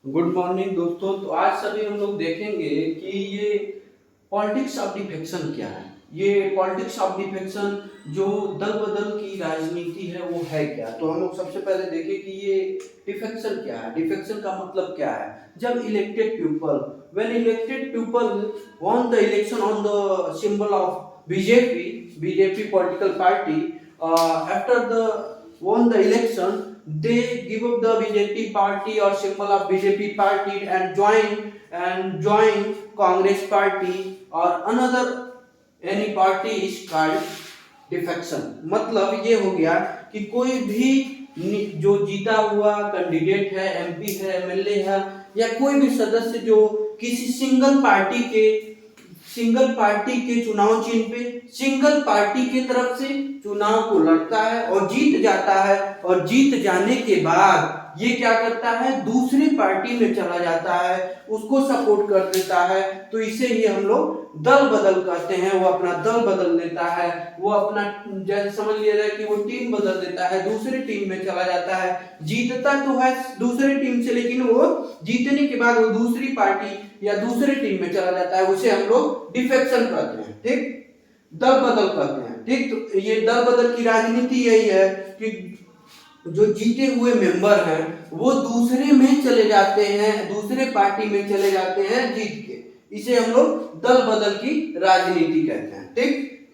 Good morning दोस्तों। तो आज सभी हम लोग देखेंगे कि ये पॉलिटिक्स ऑफ डिफेक्शन क्या है। ये पॉलिटिक्स ऑफ डिफेक्शन जो दल बदल की राजनीति है वो है क्या। तो हम लोग सबसे पहले देखें कि ये डिफेक्शन क्या है। डिफेक्शन का मतलब क्या है। जब elected people when elected people won the election on the symbol of BJP political party, after the won the election they give up the BJP party or symbol of BJP party and join Congress party or another any party is called defection. मतलब ये हो गया कि कोई भी जो जीता हुआ कैंडिडेट है, एमपी है, एमएलए है या कोई भी सदस्य जो किसी सिंगल पार्टी के चुनाव चिन्ह पे सिंगल पार्टी के तरफ से चुनाव को लड़ता है और जीत जाता है, और जीत जाने के बाद ये क्या करता है, दूसरी पार्टी में चला जाता है, उसको सपोर्ट कर देता है। तो इसे ही हम लोग दल बदल कहते हैं। वो अपना दल बदल देता है, वो अपना जैसे समझ लिया जाए कि वो टीम बदल देता है, दूसरी टीम में चला जाता है। जीतता तो है दूसरी टीम से, लेकिन वो जीतने के बाद वो दूसरी पार्टी या दूसरी टीम में चला जाता है। उसे हम लोग डिफेक्शन कहते हैं, ठीक, दल बदल कहते हैं, ठीक। तो ये दल बदल की राजनीति यही है कि जो जीते हुए मेंबर हैं वो दूसरे में चले जाते हैं, दूसरे पार्टी में चले जाते हैं जीत के। इसे हम लोग दल बदल की राजनीति कहते हैं, ठीक।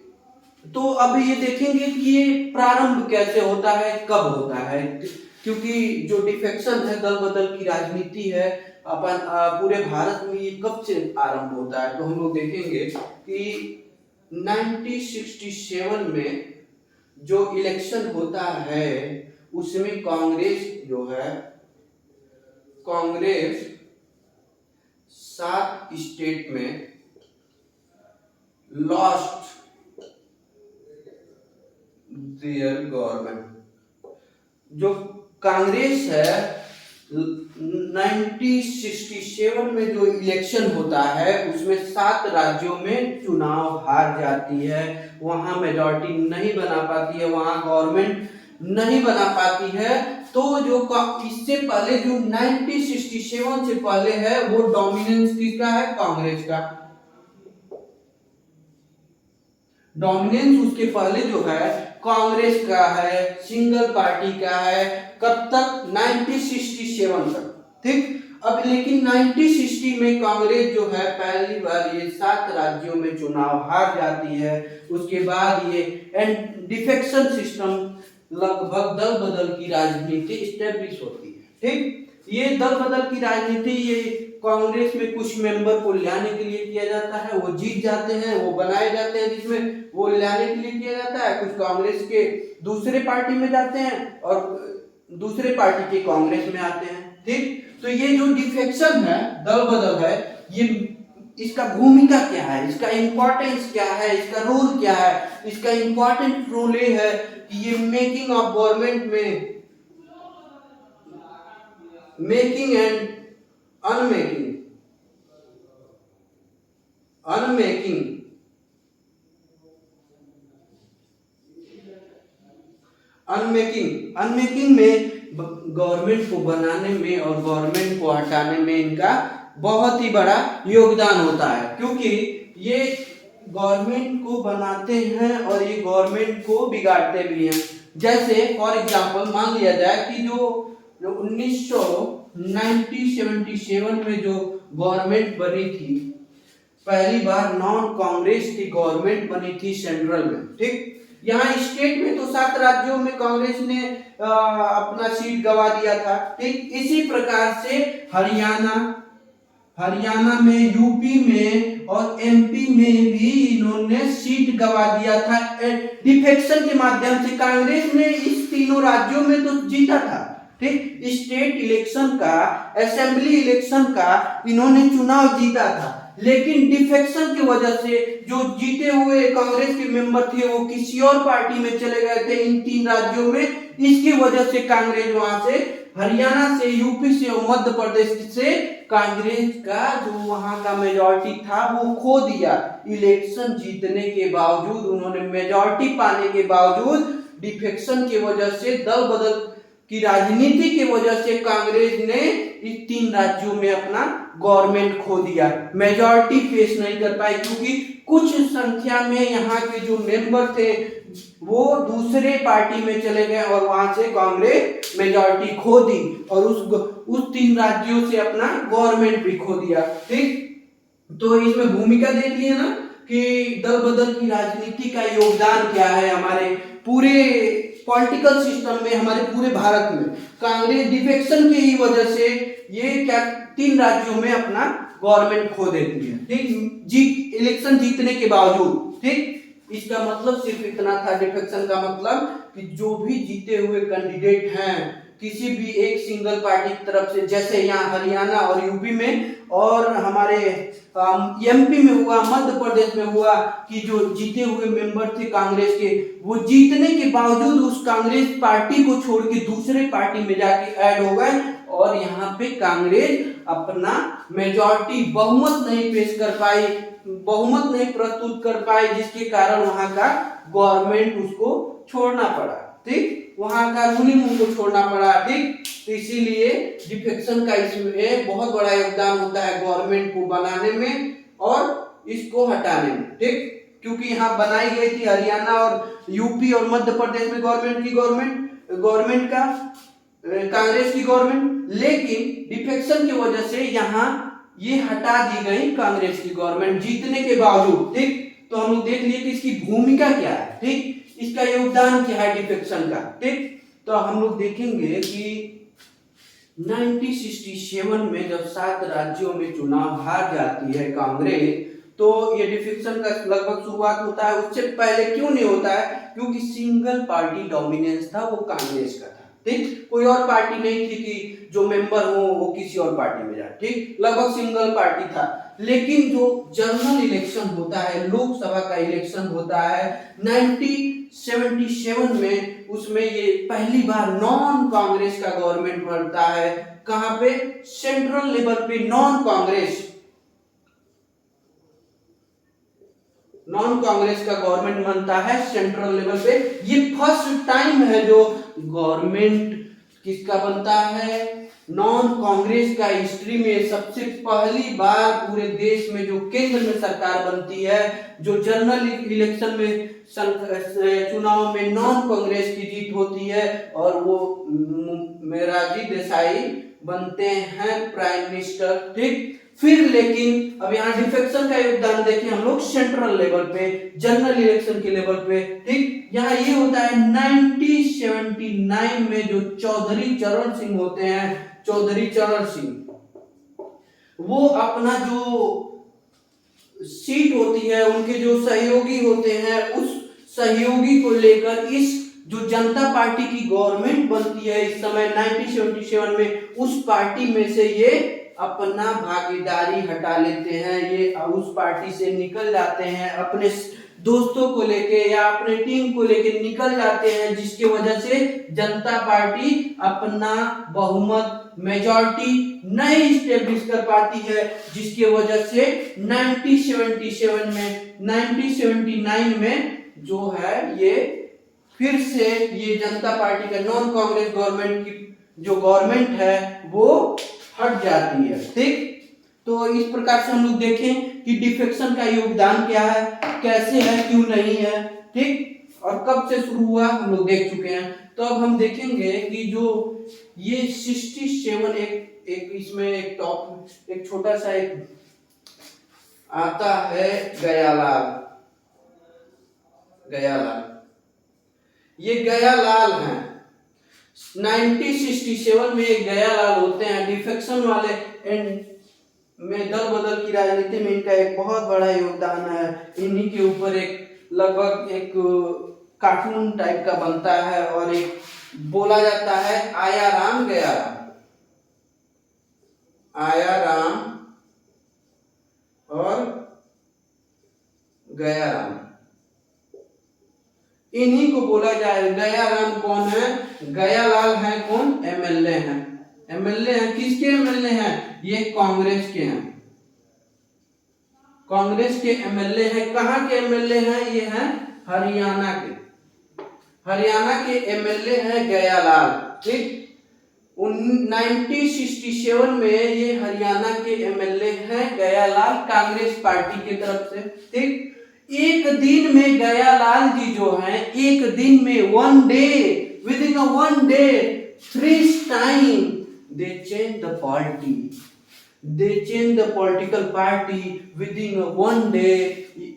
तो अब ये देखेंगे कि ये प्रारंभ कैसे होता है, कब होता है, क्योंकि जो डिफेक्शन है, दल बदल की राजनीति है, अपन पूरे भारत में ये कब से आरंभ होता है। तो हम लोग देखेंगे कि 1967 में जो इलेक्शन होता है उसमें कांग्रेस 7 स्टेट में लॉस्ट देयर गवर्नमेंट। जो कांग्रेस है 1967 में जो इलेक्शन होता है उसमें 7 राज्यों में चुनाव हार जाती है, वहां मेजॉरिटी नहीं बना पाती है, वहां गवर्नमेंट नहीं बना पाती है। तो जो इससे पहले जो 1967 से पहले है वो डोमिनेंस किसका है, कांग्रेस का। डोमिनेंस उसके पहले जो है कांग्रेस का है, सिंगल पार्टी का है। कब तक, 1967 तक, ठीक। अब लेकिन 1960 में कांग्रेस जो है पहली बार ये 7 राज्यों में चुनाव हार जाती है। उसके बाद ये डिफेक्शन सिस्टम, लगभग दल बदल की राजनीति स्टेब्लिश होती है, ठीक। ये दल बदल की राजनीति ये कांग्रेस में कुछ मेंबर को लाने के लिए किया जाता है, वो जीत जाते हैं, वो बनाए जाते हैं, जिसमें वो लाने के लिए किया जाता है। कुछ कांग्रेस के दूसरे पार्टी में जाते हैं और दूसरे पार्टी के कांग्रेस में आते हैं, ठीक। तो ये जो डिफेक्शन है, दल बदल है, ये इसका भूमिका क्या है, इसका इंपॉर्टेंस क्या है, इसका रोल क्या है। इसका इंपॉर्टेंट रोल ये है कि ये मेकिंग ऑफ गवर्नमेंट में मेकिंग एंड अनमेकिंग अनमेकिंग अनमेकिंग में गवर्नमेंट को बनाने में और गवर्नमेंट को हटाने में इनका बहुत ही बड़ा योगदान होता है, क्योंकि ये गवर्नमेंट को बनाते हैं और ये गवर्नमेंट को बिगाड़ते भी हैं। जैसे फॉर एग्जांपल मान लिया जाए कि जो 1977 में जो गवर्नमेंट बनी थी, पहली बार नॉन कांग्रेस की गवर्नमेंट बनी थी सेंट्रल में, ठीक। यहाँ स्टेट में तो 7 राज्यों में कांग्रेस ने अपना सीट गवा दिया था, ठीक। इसी प्रकार से हरियाणा में, यूपी में और एमपी में भी इन्होंने सीट गवा दिया था डिफेक्शन के माध्यम से। कांग्रेस ने इस तीनों राज्यों में तो जीता था, ठीक। स्टेट इलेक्शन का, असेंबली इलेक्शन का इन्होंने चुनाव जीता था, लेकिन डिफेक्शन की वजह से जो जीते हुए कांग्रेस के मेंबर थे वो किसी और पार्टी में चले गए थे इन 3 राज्यों में। इसकी वजह से कांग्रेस वहां से, हरियाणा से, यूपी से और मध्य प्रदेश से कांग्रेस का जो वहां का मेजॉरिटी था वो खो दिया। इलेक्शन जीतने के बावजूद, उन्होंने मेजॉरिटी पाने के बावजूद डिफेक्शन की वजह से, दल बदल की राजनीति की वजह से कांग्रेस ने इस 3 राज्यों में अपना गवर्नमेंट खो दिया, मेजॉरिटी फेस नहीं कर पाई, क्योंकि कुछ संख्या में यहाँ के जो मेंबर थे वो दूसरे पार्टी में चले गए और वहां से कांग्रेस मेजॉरिटी खो दी और उस 3 राज्यों से अपना गवर्नमेंट भी खो दिया। ठीक, तो इसमें भूमिका देख लिए ना कि दल बदल की राजनीति का योगदान क्या है हमारे पूरे पॉलिटिकल सिस्टम में, हमारे पूरे भारत में। कांग्रेस डिफेक्शन की ही वजह से ये क्या 3 राज्यों में अपना गवर्नमेंट खो देती है। ठीक, इलेक्शन जीतने के बावजूद। ठीक, इसका मतलब सिर्फ इतना था, डिफेक्शन का मतलब कि जो भी जीते हुए कैंडिडेट हैं किसी भी एक सिंगल पार्टी की तरफ से, जैसे यहाँ हरियाणा और यूपी में और हमारे एमपी में हुआ, मध्य प्रदेश में हुआ कि जो जीते हुए मेंबर थे कांग्रेस के, वो जीतने के बावजूद उस कांग्रेस पार्टी को छोड़ के दूसरे पार्टी में जाके ऐड हो गए और यहाँ पे कांग्रेस अपना मेजॉरिटी बहुमत नहीं पेश कर पाई, बहुमत नहीं प्रस्तुत कर पाई, जिसके कारण वहां का गवर्नमेंट उसको छोड़ना पड़ा। ठीक, वहां का रूलिंग उनको छोड़ना पड़ा। ठीक, तो इसीलिए डिफेक्शन का इसमें बहुत बड़ा योगदान होता है गवर्नमेंट को बनाने में और इसको हटाने में। ठीक, क्योंकि यहाँ बनाई गई थी हरियाणा और यूपी और मध्य प्रदेश में गवर्नमेंट का कांग्रेस की गवर्नमेंट, लेकिन डिफेक्शन की वजह से यहाँ ये हटा दी गई कांग्रेस की गवर्नमेंट जीतने के बावजूद। ठीक, तो हम लोग देख लिए कि इसकी भूमिका क्या है। ठीक, इसका योगदान क्या है डिफेक्शन का। ठीक, तो हम लोग देखेंगे कि 1967 में जब 7 राज्यों में चुनाव हार जाती है कांग्रेस, तो ये डिफेक्शन का लगभग शुरुआत होता है। उससे पहले क्यों नहीं होता है? क्योंकि सिंगल पार्टी डोमिनेंस था, वो कांग्रेस का था। ठीक, कोई और पार्टी नहीं थी कि जो मेंबर हो वो किसी और पार्टी में जाए। ठीक, लगभग सिंगल पार्टी था। लेकिन जो जनरल इलेक्शन होता है, लोकसभा का इलेक्शन होता है 1977 में, उसमें ये पहली बार नॉन कांग्रेस का गवर्नमेंट बनता है। कहां पे? सेंट्रल लेवल पे नॉन कांग्रेस का गवर्नमेंट बनता है सेंट्रल लेवल पे। ये फर्स्ट टाइम है जो गवर्नमेंट किसका बनता है, नॉन कांग्रेस का हिस्ट्री में सबसे पहली बार पूरे देश में जो केंद्र में सरकार बनती है, जो जनरल इलेक्शन में चुनाव में नॉन कांग्रेस की जीत होती है और वो मोरारजी देसाई बनते हैं प्राइम मिनिस्टर। ठीक, फिर लेकिन अब यहाँ डिफेक्शन का योगदान देखें हम लोग सेंट्रल लेवल पे, जनरल इलेक्शन के लेवल पे। ठीक, यहाँ ये होता है 1979 में जो चौधरी चरण सिंह होते हैं, चौधरी चरण सिंह, वो अपना जो सीट होती है, उनके जो सहयोगी होते हैं, उस सहयोगी को लेकर इस जो जनता पार्टी की गवर्नमेंट बनती है इस समय 1977 में, उस पार्टी में से ये अपना भागीदारी हटा लेते हैं, ये उस पार्टी से निकल जाते हैं, अपने दोस्तों को लेके या अपने टीम को लेके निकल जाते हैं, जिसकी वजह से जनता पार्टी अपना बहुमत मेजॉरिटी नहीं स्टेब्लिश कर पाती है, जिसकी वजह से 1979 में जो है ये फिर से ये जनता पार्टी का नॉन कांग्रेस गवर्नमेंट की जो गवर्नमेंट है वो हट जाती है। ठीक, तो इस प्रकार से हम लोग देखें कि डिफेक्शन का योगदान क्या है, कैसे है, क्यों नहीं है। ठीक, और कब से शुरू हुआ हम लोग देख चुके हैं। तो अब हम देखेंगे कि जो ये 67 एक इसमें एक छोटा सा एक आता है गयालाल, ये गयालाल हैं। 1967 में एक गयालाल होते हैं, डिफेक्शन वाले में दल बदल की राजनीति में इनका एक बहुत बड़ा योगदान है। इन्हीं के ऊपर एक लगभग एक कार्टून टाइप का बनता है और एक बोला जाता है आया राम गया राम, आया राम और गया राम, इन्हीं को बोला जाए। गया राम कौन है? गयालाल है कौन? एमएलए हैं। एमएलए हैं, किसके एमएलए हैं? ये कांग्रेस के हैं, कांग्रेस के एमएलए हैं। कहां के एमएलए हैं? ये हैं हरियाणा के, हरियाणा के एमएलए हैं गयालाल। ठीक। 1967 में ये हरियाणा के एमएलए हैं गयालाल, कांग्रेस पार्टी की तरफ से। ठीक। एक दिन में गयालाल जी जो हैं, एक दिन में one day, with in one day, 3 time they change the party, they change the political party with in one day.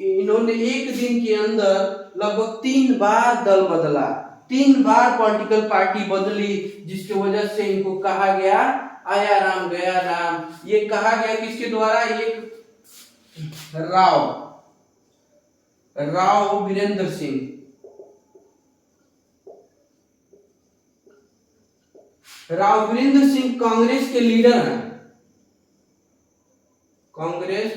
इन्होंने एक दिन के अंदर लगभग 3 बार दल बदला, 3 बार पॉलिटिकल पार्टी बदली, जिसकी वजह से इनको कहा गया आया राम गया राम। ये कहा गया किसके द्वारा? एक राव वीरेंद्र सिंह, राव वीरेंद्र सिंह कांग्रेस के लीडर हैं, कांग्रेस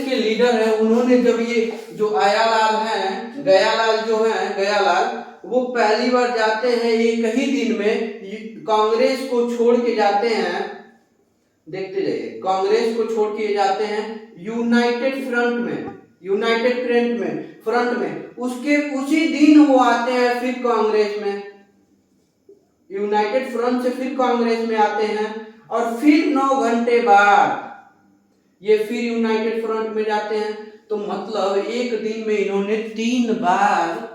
के लीडर है। उन्होंने जब ये जो आयालाल हैं, गयालाल जो हैं, गयालाल वो पहली बार जाते हैं एक ही दिन में, कांग्रेस को छोड़ के जाते हैं, देखते जाइए, कांग्रेस को छोड़ के जाते हैं यूनाइटेड फ्रंट में, फ्रंट में उसके उसी दिन वो आते हैं फिर कांग्रेस में, यूनाइटेड फ्रंट से फिर कांग्रेस में आते हैं, और फिर 9 घंटे बाद ये फिर यूनाइटेड फ्रंट में जाते हैं। तो मतलब एक दिन में इन्होंने 3 बार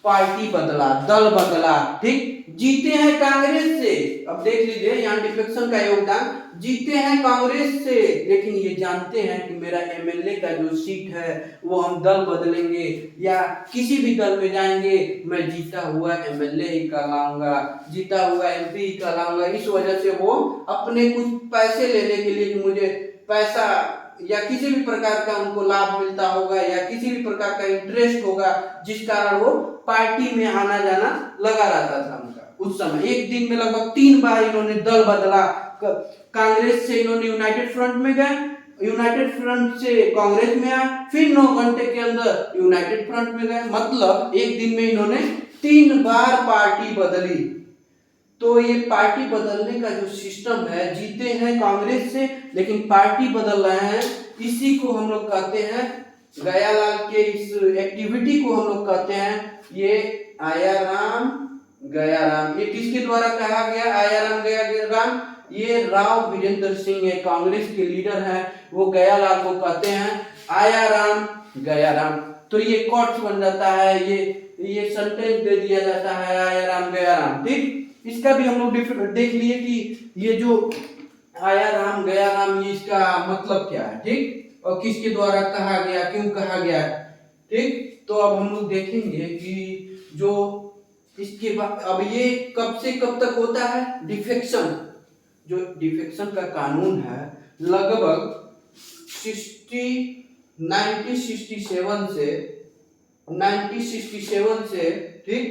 पार्टी बदला, दल बदला। ठीक। जीते हैं कांग्रेस से, अब देख लीजिए यहाँ डिफेक्शन का योगदान, जीते हैं कांग्रेस से, लेकिन ये जानते हैं कि मेरा एमएलए का जो सीट है वो हम दल बदलेंगे या किसी भी दल में जाएंगे, मैं जीता हुआ एमएलए ही कहलाऊंगा, जीता हुआ एमपी ही कहलाऊंगा। इस वजह से वो अपने कुछ पैसे लेने के लिए, मुझे पैसा या किसी भी प्रकार का उनको लाभ मिलता होगा या किसी भी प्रकार का इंटरेस्ट होगा, जिस कारण वो पार्टी में आना जाना लगा रहता था उनका। उस समय एक दिन में लगभग 3 बार इन्होंने दल बदला, कांग्रेस से इन्होंने यूनाइटेड फ्रंट में गए, यूनाइटेड फ्रंट से कांग्रेस में आए, फिर 9 घंटे के अंदर यूनाइटेड फ्रंट में गए, मतलब एक दिन में इन्होंने 3 बार पार्टी बदली। तो ये पार्टी बदलने का जो सिस्टम है, जीते हैं कांग्रेस से लेकिन पार्टी बदल रहे हैं, इसी को हम लोग कहते हैं, गयालाल के इस एक्टिविटी को हम लोग कहते हैं ये आया राम गया राम। ये किसके द्वारा कहा गया आया राम गया राम? ये राव वीरेंद्र सिंह है, कांग्रेस के लीडर हैं, वो गयालाल को कहते हैं आया राम गया राम। तो ये कोट्स बन जाता है, ये सेंटेंस दे दिया जाता है आया राम गया राम। ठीक। इसका भी हम लोग देख लिए कि ये जो आया राम गया राम, ये इसका मतलब क्या है। ठीक। और किसके द्वारा कहा गया, क्यों कहा गया। ठीक। तो अब हम लोग देखेंगे कि जो इसके बाद अब ये कब से कब तक होता है डिफेक्शन। जो डिफेक्शन का कानून है लगभग 1967 से ठीक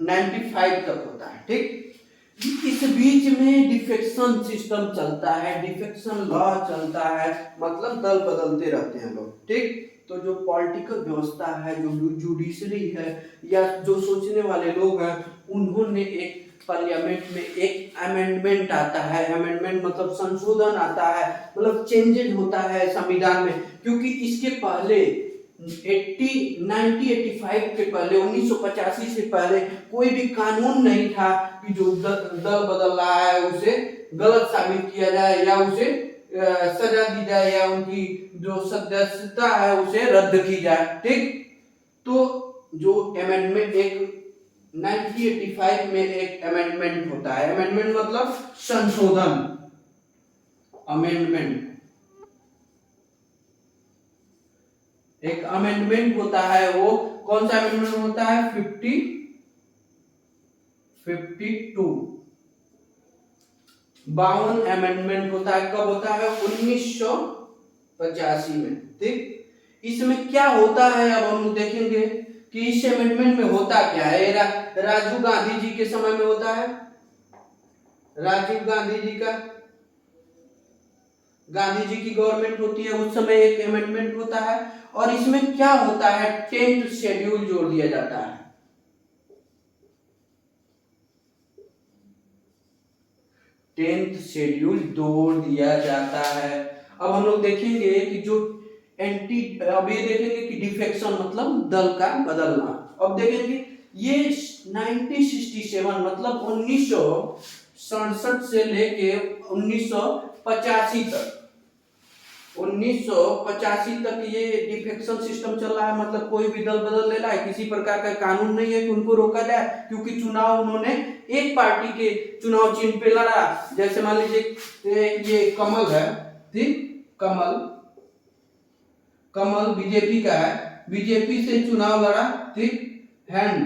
95 तक होता है। ठीक। इस बीच में डिफेक्शन सिस्टम चलता है, डिफेक्शन लॉ चलता है, मतलब दल बदलते रहते हैं लोग। ठीक। तो जो पॉलिटिकल व्यवस्था है, जो जुडिशरी है या जो सोचने वाले लोग हैं, उन्होंने एक पार्लियामेंट में एक अमेंडमेंट आता है, अमेंडमेंट मतलब संशोधन आता है, मतलब चेंजेज होता है संविधान में। क्योंकि इसके पहले 1985 के पहले 1985 से पहले कोई भी कानून नहीं था कि जो दल बदल रहा है उसे गलत साबित किया जाए या उसे सजा दी जाए या उनकी जो सदस्यता है उसे रद्द की जाए। ठीक। तो जो अमेंडमेंट एक 1985 में एक अमेंडमेंट होता है, अमेंडमेंट मतलब संशोधन, अमेंडमेंट एक अमेंडमेंट होता है। वो कौन सा अमेंडमेंट होता है? 52 अमेंडमेंट होता है। कब होता है? 1985 में। ठीक। इसमें क्या होता है अब हम देखेंगे कि इस अमेंडमेंट में होता क्या है। राजीव गांधी जी के समय में होता है, राजीव गांधी जी का, गांधी जी की गवर्नमेंट होती है उस समय एक अमेंडमेंट होता है। और इसमें क्या होता है? 10th शेड्यूल जोड़ दिया जाता है। 10th शेड्यूल जोड़ दिया जाता है अब हम लोग देखेंगे कि जो अब ये देखेंगे कि डिफेक्शन मतलब दल का बदलना। अब देखेंगे ये 1967 मतलब 1967 से लेके 1985 तक 1985 तक ये डिफेक्शन सिस्टम चल रहा है। मतलब कोई भी दल बदल ले रहा है, किसी प्रकार का कानून नहीं है कि उनको रोका जाए, क्योंकि चुनाव उन्होंने एक पार्टी के चुनाव चिन्ह पे लड़ा। जैसे मान लीजिए ये कमल है, ठीक, कमल बीजेपी का है, बीजेपी से चुनाव लड़ा, ठीक, हैंड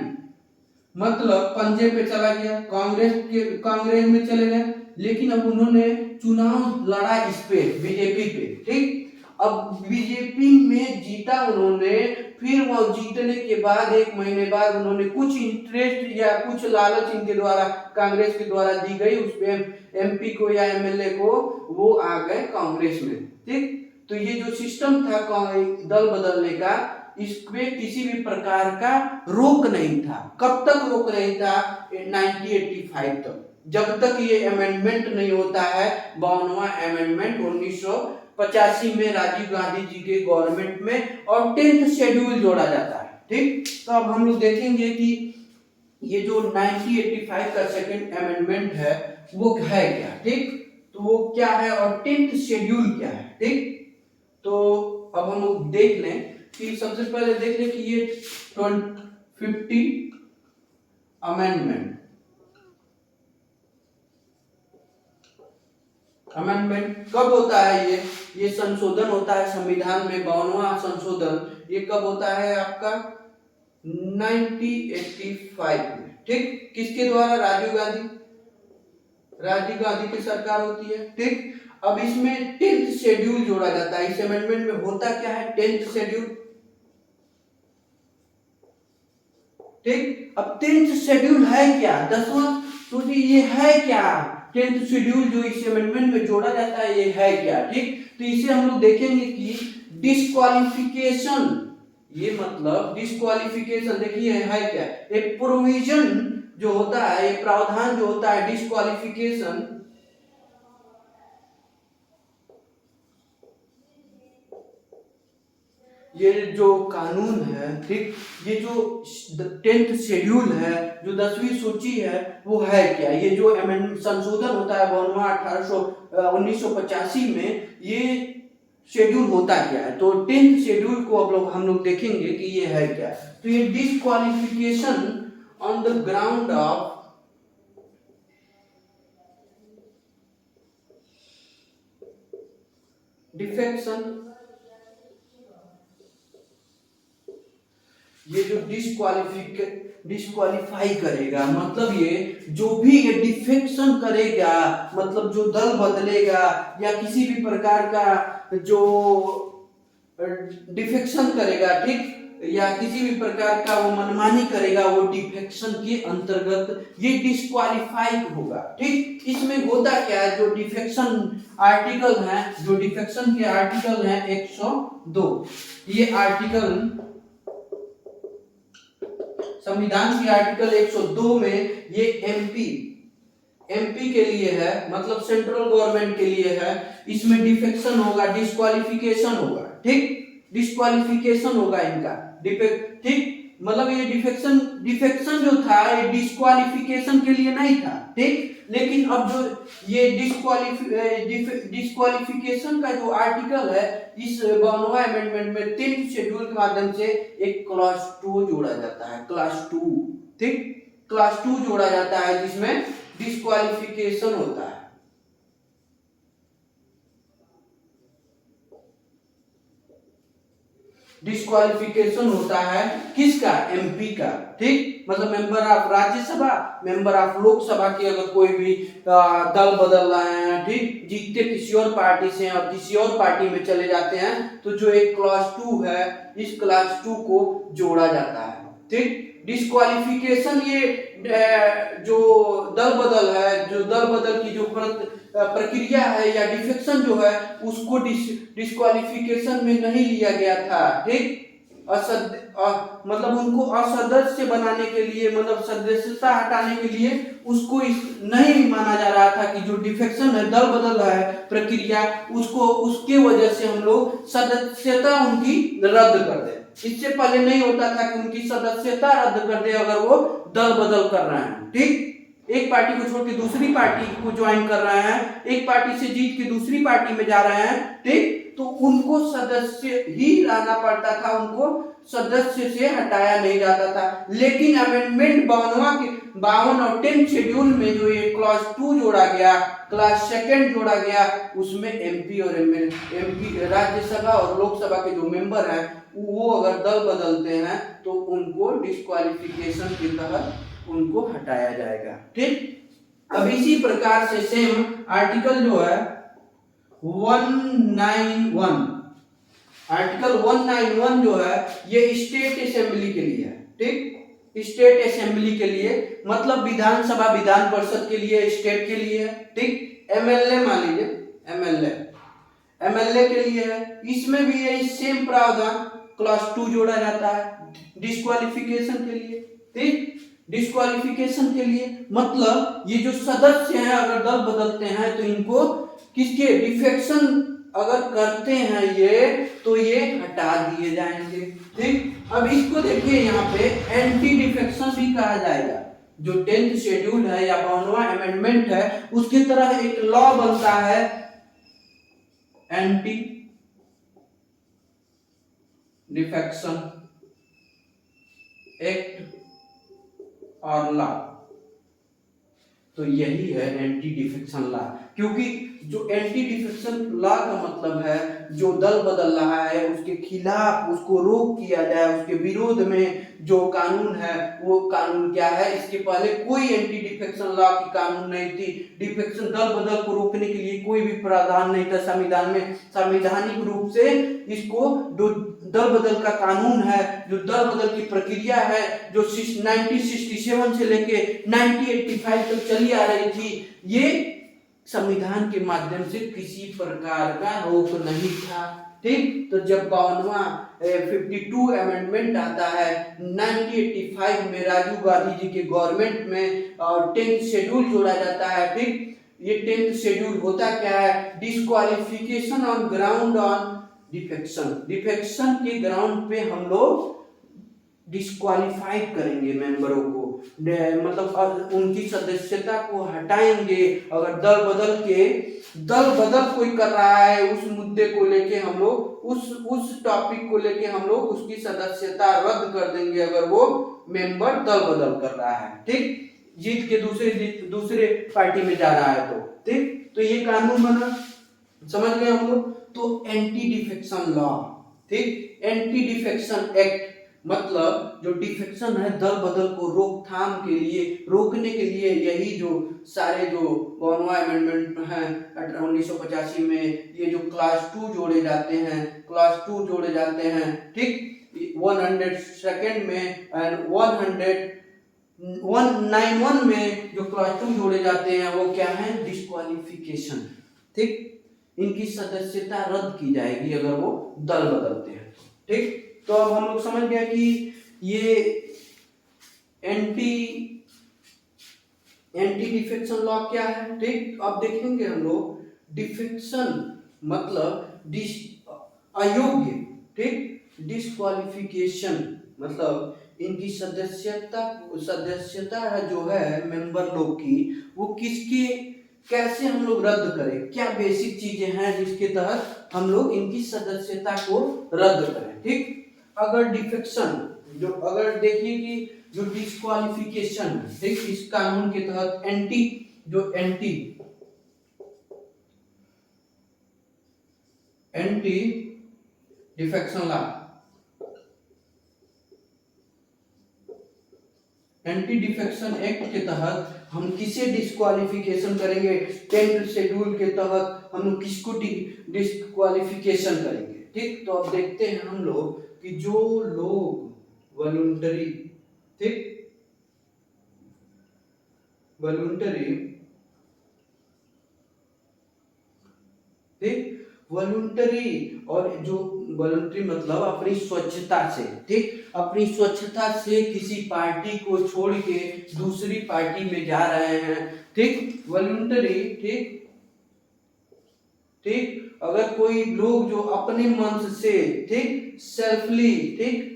मतलब पंजे पे चला गया, कांग्रेस में चले गए, लेकिन अब उन्होंने चुनाव लड़ा इस पे बीजेपी पे, ठीक। अब बीजेपी में जीता उन्होंने, फिर वो जीतने के बाद 1 महीने बाद उन्होंने कुछ इंटरेस्ट या कुछ लालच इनके द्वारा कांग्रेस के द्वारा दी गई उस पे एमपी को या एमएलए को, वो आ गए कांग्रेस में, ठीक। तो ये जो सिस्टम था दल बदलने का, इसमें किसी भी प्रकार का रोक नहीं था। कब तक रोक नहीं था? 1985 तक, जब तक ये अमेंडमेंट नहीं होता है, 52वां अमेंडमेंट 1985 में राजीव गांधी जी के गवर्नमेंट में, और 10th शेड्यूल जोड़ा जाता है, ठीक। तो अब हम लोग देखेंगे कि ये जो 1985 का सेकंड अमेंडमेंट है वो है क्या, ठीक। तो वो क्या है और 10th शेड्यूल क्या है, ठीक। तो अब हम लोग देख लें कि सबसे पहले देख लें कि ये 50 अमेंडमेंट कब होता है? ये संशोधन होता है संविधान में, 52वां संशोधन, ये कब होता है आपका? 1985 में, ठीक। किसके द्वारा? राजीव गांधी की सरकार होती है, ठीक। अब इसमें 10th शेड्यूल जोड़ा जाता है। इस अमेंडमेंट में होता क्या है? 10th शेड्यूल, ठीक। अब 10th शेड्यूल है क्या? 10वां, तो ये है क्या? 10th शेड्यूल जो इस अमेंडमेंट में जोड़ा जाता है, ये है क्या, ठीक। तो इसे हम लोग देखेंगे कि डिस्क्वालिफिकेशन, ये मतलब डिस्क्वालिफिकेशन, देखिए है क्या? एक प्रोविजन जो होता है, एक प्रावधान जो होता है डिस्क्वालिफिकेशन, ये जो कानून है, ठीक, ये जो 10th शेड्यूल है, जो 10वीं सूची है, वो है क्या? ये जो संशोधन होता है 52वां 1985 में, ये शेड्यूल होता क्या है? तो 10th शेड्यूल को हम लोग देखेंगे कि ये है क्या। तो ये disqualification on the ground of defection, ये जो डिस्क्वालीफाई करेगा, मतलब ये जो भी ये डिफेक्शन करेगा, मतलब जो दल बदलेगा या किसी भी प्रकार का जो डिफेक्शन करेगा, ठीक, या किसी भी प्रकार का वो मनमानी करेगा, वो डिफेक्शन के अंतर्गत ये डिस्क्वालीफाई होगा, ठीक। इसमें होता क्या है? जो डिफेक्शन आर्टिकल है, जो डिफेक्शन के आर्टिकल हैं 102, ये आर्टिकल संविधान की आर्टिकल 102 में ये एमपी के लिए है, मतलब सेंट्रल गवर्नमेंट के लिए है। इसमें डिफेक्शन होगा, डिस्क्वालिफिकेशन होगा, ठीक, डिस्क्वालिफिकेशन होगा इनका, ठीक। मतलब ये डिफेक्शन जो था, ये डिस्क्वालिफिकेशन के लिए नहीं था, ठीक। लेकिन अब जो ये डिस्क्वालिफिकेशन का जो आर्टिकल है, इस 52वां अमेंडमेंट में 10th शेड्यूल के माध्यम से एक क्लास 2 जोड़ा जाता है, क्लास 2, ठीक, क्लास 2 जोड़ा जाता है, जिसमें डिस्क्वालिफिकेशन होता है। डिस्क्वालिफिकेशन होता है किसका? एमपी का, ठीक। मतलब member of Rajya Sabha, member of Lok Sabha की अगर कोई भी दल बदल रहे हैं, ठीक, जीतते किसी और पार्टी से और किसी और पार्टी में चले जाते हैं, तो जो एक क्लास 2 है, इस क्लास 2 को जोड़ा जाता है, ठीक। डिस्क्वालिफिकेशन ये जो दल बदल की जो प्रक्रिया है या डिफेक्शन जो है, उसको डिस्क्वालिफिकेशन में नहीं लिया गया था, ठीक। मतलब उनको असदस्य बनाने के लिए, मतलब सदस्यता हटाने के लिए उसको नहीं माना जा रहा था कि जो डिफेक्शन है, दल बदल है प्रक्रिया, उसको उसके वजह से हम लोग सदस्यता उनकी रद्द कर दे। इससे पहले नहीं होता था कि उनकी सदस्यता रद्द कर दे अगर वो दल बदल कर रहे हैं। ठीक, एक पार्टी को छोड़ के दूसरी पार्टी को ज्वाइन कर रहे हैं, एक पार्टी से जीत के दूसरी पार्टी में जा रहे हैं, ठीक, तो उनको सदस्य ही रहना पड़ता था, उनको सदस्य से हटाया नहीं जाता था। लेकिन अमेंडमेंट 52 और 10 शेड्यूल में जो ये क्लॉज 2 जोड़ा गया, क्लास सेकंड जोड़ा गया, उसमें एमपी और एमपी राज्यसभा और लोकसभा के जो मेंबर हैं वो अगर दल बदलते हैं तो उनको डिस्क्वालिफिकेशन के तहत उनको हटाया जाएगा। ठीक, अब इसी प्रकार से सेम आर्टिकल जो है 191, आर्टिकल 191 जो है ये स्टेट असेंबली के लिए है। ठीक, स्टेट असेंबली के लिए मतलब विधानसभा विधान परिषद के लिए, स्टेट के लिए है। ठीक, एमएलए मान लीजिए एमएलए के लिए है, इसमें भी यही सेम प्रावधान क्लास 2 जोड़ा जाता है डिस्क्वालिफिकेशन के लिए। ठीक, डिस्क्वालिफिकेशन के लिए मतलब ये जो सदस्य हैं अगर दल बदलते हैं तो इनको किसके डिफेक्शन अगर करते हैं ये तो ये हटा दिए जाएंगे। ठीक, अब इसको देखिए यहाँ पे एंटी डिफेक्शन भी कहा जाएगा। जो 10th शेड्यूल है या 52वां अमेंडमेंट है उसकी तरह एक लॉ बनता है एंटी डिफेक्शन एक्ट और लॉ, तो यही है एंटी डिफेक्शन लॉ। क्योंकि जो एंटी डिफेक्शन लॉ का मतलब है जो दल बदल रहा है उसके खिलाफ उसको रोक किया जाए, उसके विरोध में जो कानून है वो कानून क्या है। इसके पहले कोई एंटी डिफेक्शन लॉ की कानून नहीं थी, डिफेक्शन दल बदल को रोकने के लिए कोई भी प्रावधान नहीं था संविधान में। संवैधानिक रूप से इसको जो दल बदल का कानून है, जो दल बदल की प्रक्रिया है जो 1967 से लेके 1985 तक चली आ रही थी, ये संविधान के माध्यम से किसी प्रकार का रोक नहीं था। ठीक, तो जब 52 अमेंडमेंट आता है 1985 में राजीव गांधी जी के गवर्नमेंट में और 10th शेड्यूल जोड़ा जाता है। ठीक, ये 10th शेड्यूल होता क्या है, disqualification on ground on defection, defection के ग्राउंड पे हम लोग डिस्क्वालिफाइड करेंगे मेंबरों को, मतलब उनकी सदस्यता को हटाएंगे अगर दल बदल कोई कर रहा है। उस मुद्दे को लेके हम लोग उस टॉपिक को लेके हम लोग उसकी सदस्यता रद्द कर देंगे अगर वो मेंबर दल बदल कर रहा है। ठीक, जीत के दूसरे पार्टी में जा रहा है तो। ठीक, तो ये कानून बना, समझ गए हम लोग। तो एंटी डिफेक्शन लॉ, ठीक, एंटी डिफेक्शन एक्ट मतलब जो डिफेक्शन है दल बदल को रोकथाम के लिए, रोकने के लिए यही जो सारे जो 52वां अमेंडमेंट है 1985 में ये जो क्लास 2 जोड़े जाते हैं, क्लास 2 जोड़े जाते हैं। ठीक, 102nd में एंड 191 में जो क्लास 2 जोड़े जाते हैं वो क्या है, डिस्क्वालिफिकेशन। ठीक, इनकी सदस्यता रद्द की जाएगी अगर वो दल बदलते हैं। ठीक, तो अब हम लोग समझ गया कि ये एंटी डिफेक्शन लॉ क्या है। ठीक, अब देखेंगे हम लोग डिफेक्शन मतलब अयोग्य, ठीक, डिस्क्वालिफिकेशन मतलब इनकी सदस्यता जो है मेंबर लोग की वो किसके कैसे हम लोग रद्द करें, क्या बेसिक चीजें हैं जिसके तहत हम लोग इनकी सदस्यता को रद्द करें। ठीक, अगर डिफेक्शन जो अगर देखिए कि जो डिस्क्वालिफिकेशन, ठीक, इस कानून के तहत anti defection law, anti defection act के तहत हम किसे डिस्क्वालिफिकेशन करेंगे, 10th शेड्यूल के तहत हम लोग किसको डिस्क्वालिफिकेशन करेंगे। ठीक, तो अब देखते हैं हम लोग कि जो लोग वॉलंटरी, ठीक, वॉलंटरी और जो वॉलंटरी मतलब अपनी स्वच्छता से, ठीक, अपनी स्वच्छता से किसी पार्टी को छोड़ के दूसरी पार्टी में जा रहे हैं, ठीक, वॉलंटरी, ठीक ठीक। अगर कोई लोग जो अपने मन से, ठीक, सेल्फली, ठीक,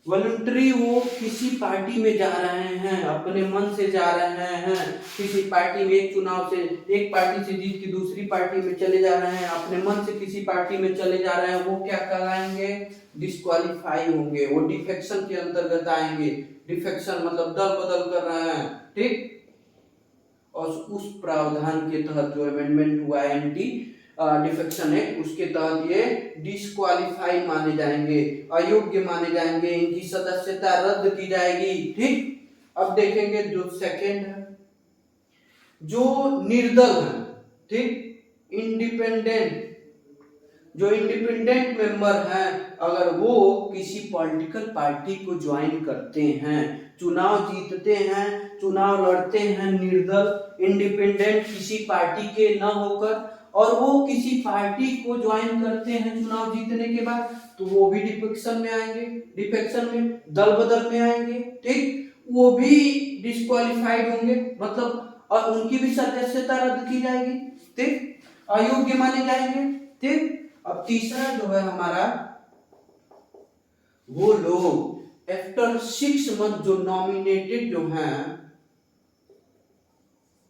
वॉलंटरी वो किसी पार्टी में जा रहे हैं, अपने मन से जा रहे हैं किसी पार्टी में, एक चुनाव से एक पार्टी से जीत के दूसरी पार्टी में चले जा रहे हैं, अपने मन से किसी पार्टी में चले जा रहे हैं, वो क्या कहलाएंगे? डिस्क्वालीफाई होंगे, वो डिफेक्शन के अंतर्गत आएंगे। डिफेक्शन मतलब दल बदल कर रहे हैं, ठीक। और उस प्रावधान के तहत जो अमेंडमेंट हुआ है एंटी डिफेक्शन एक्ट, उसके तहत ये डिस्क्वालीफाई माने जाएंगे, अयोग्य माने जाएंगे, इनकी सदस्यता रद्द की जाएगी, ठीक। अब देखेंगे जो सेकंड है, जो निर्दल है, ठीक, इंडिपेंडेंट, जो इंडिपेंडेंट मेंबर हैं, अगर वो किसी पॉलिटिकल पार्टी को ज्वाइन करते हैं, चुनाव जीतते हैं, चुनाव लड़ते हैं, निर्दल इंडिपेंडेंट किसी पार्टी के न होकर, और वो किसी पार्टी को ज्वाइन करते हैं चुनाव जीतने के बाद, तो वो भी डिफेक्शन में आएंगे, डिफेक्शन में दल बदल में आएंगे, ठीक, वो भी डिस्क्वालीफाइड होंगे, मतलब और उनकी भी सदस्यता रद्द की जाएगी, ठीक, अयोग्य माने जाएंगे, ठीक। अब तीसरा जो है हमारा, वो लोग आफ्टर 6 मंथ जो नॉमिनेटेड जो हैं,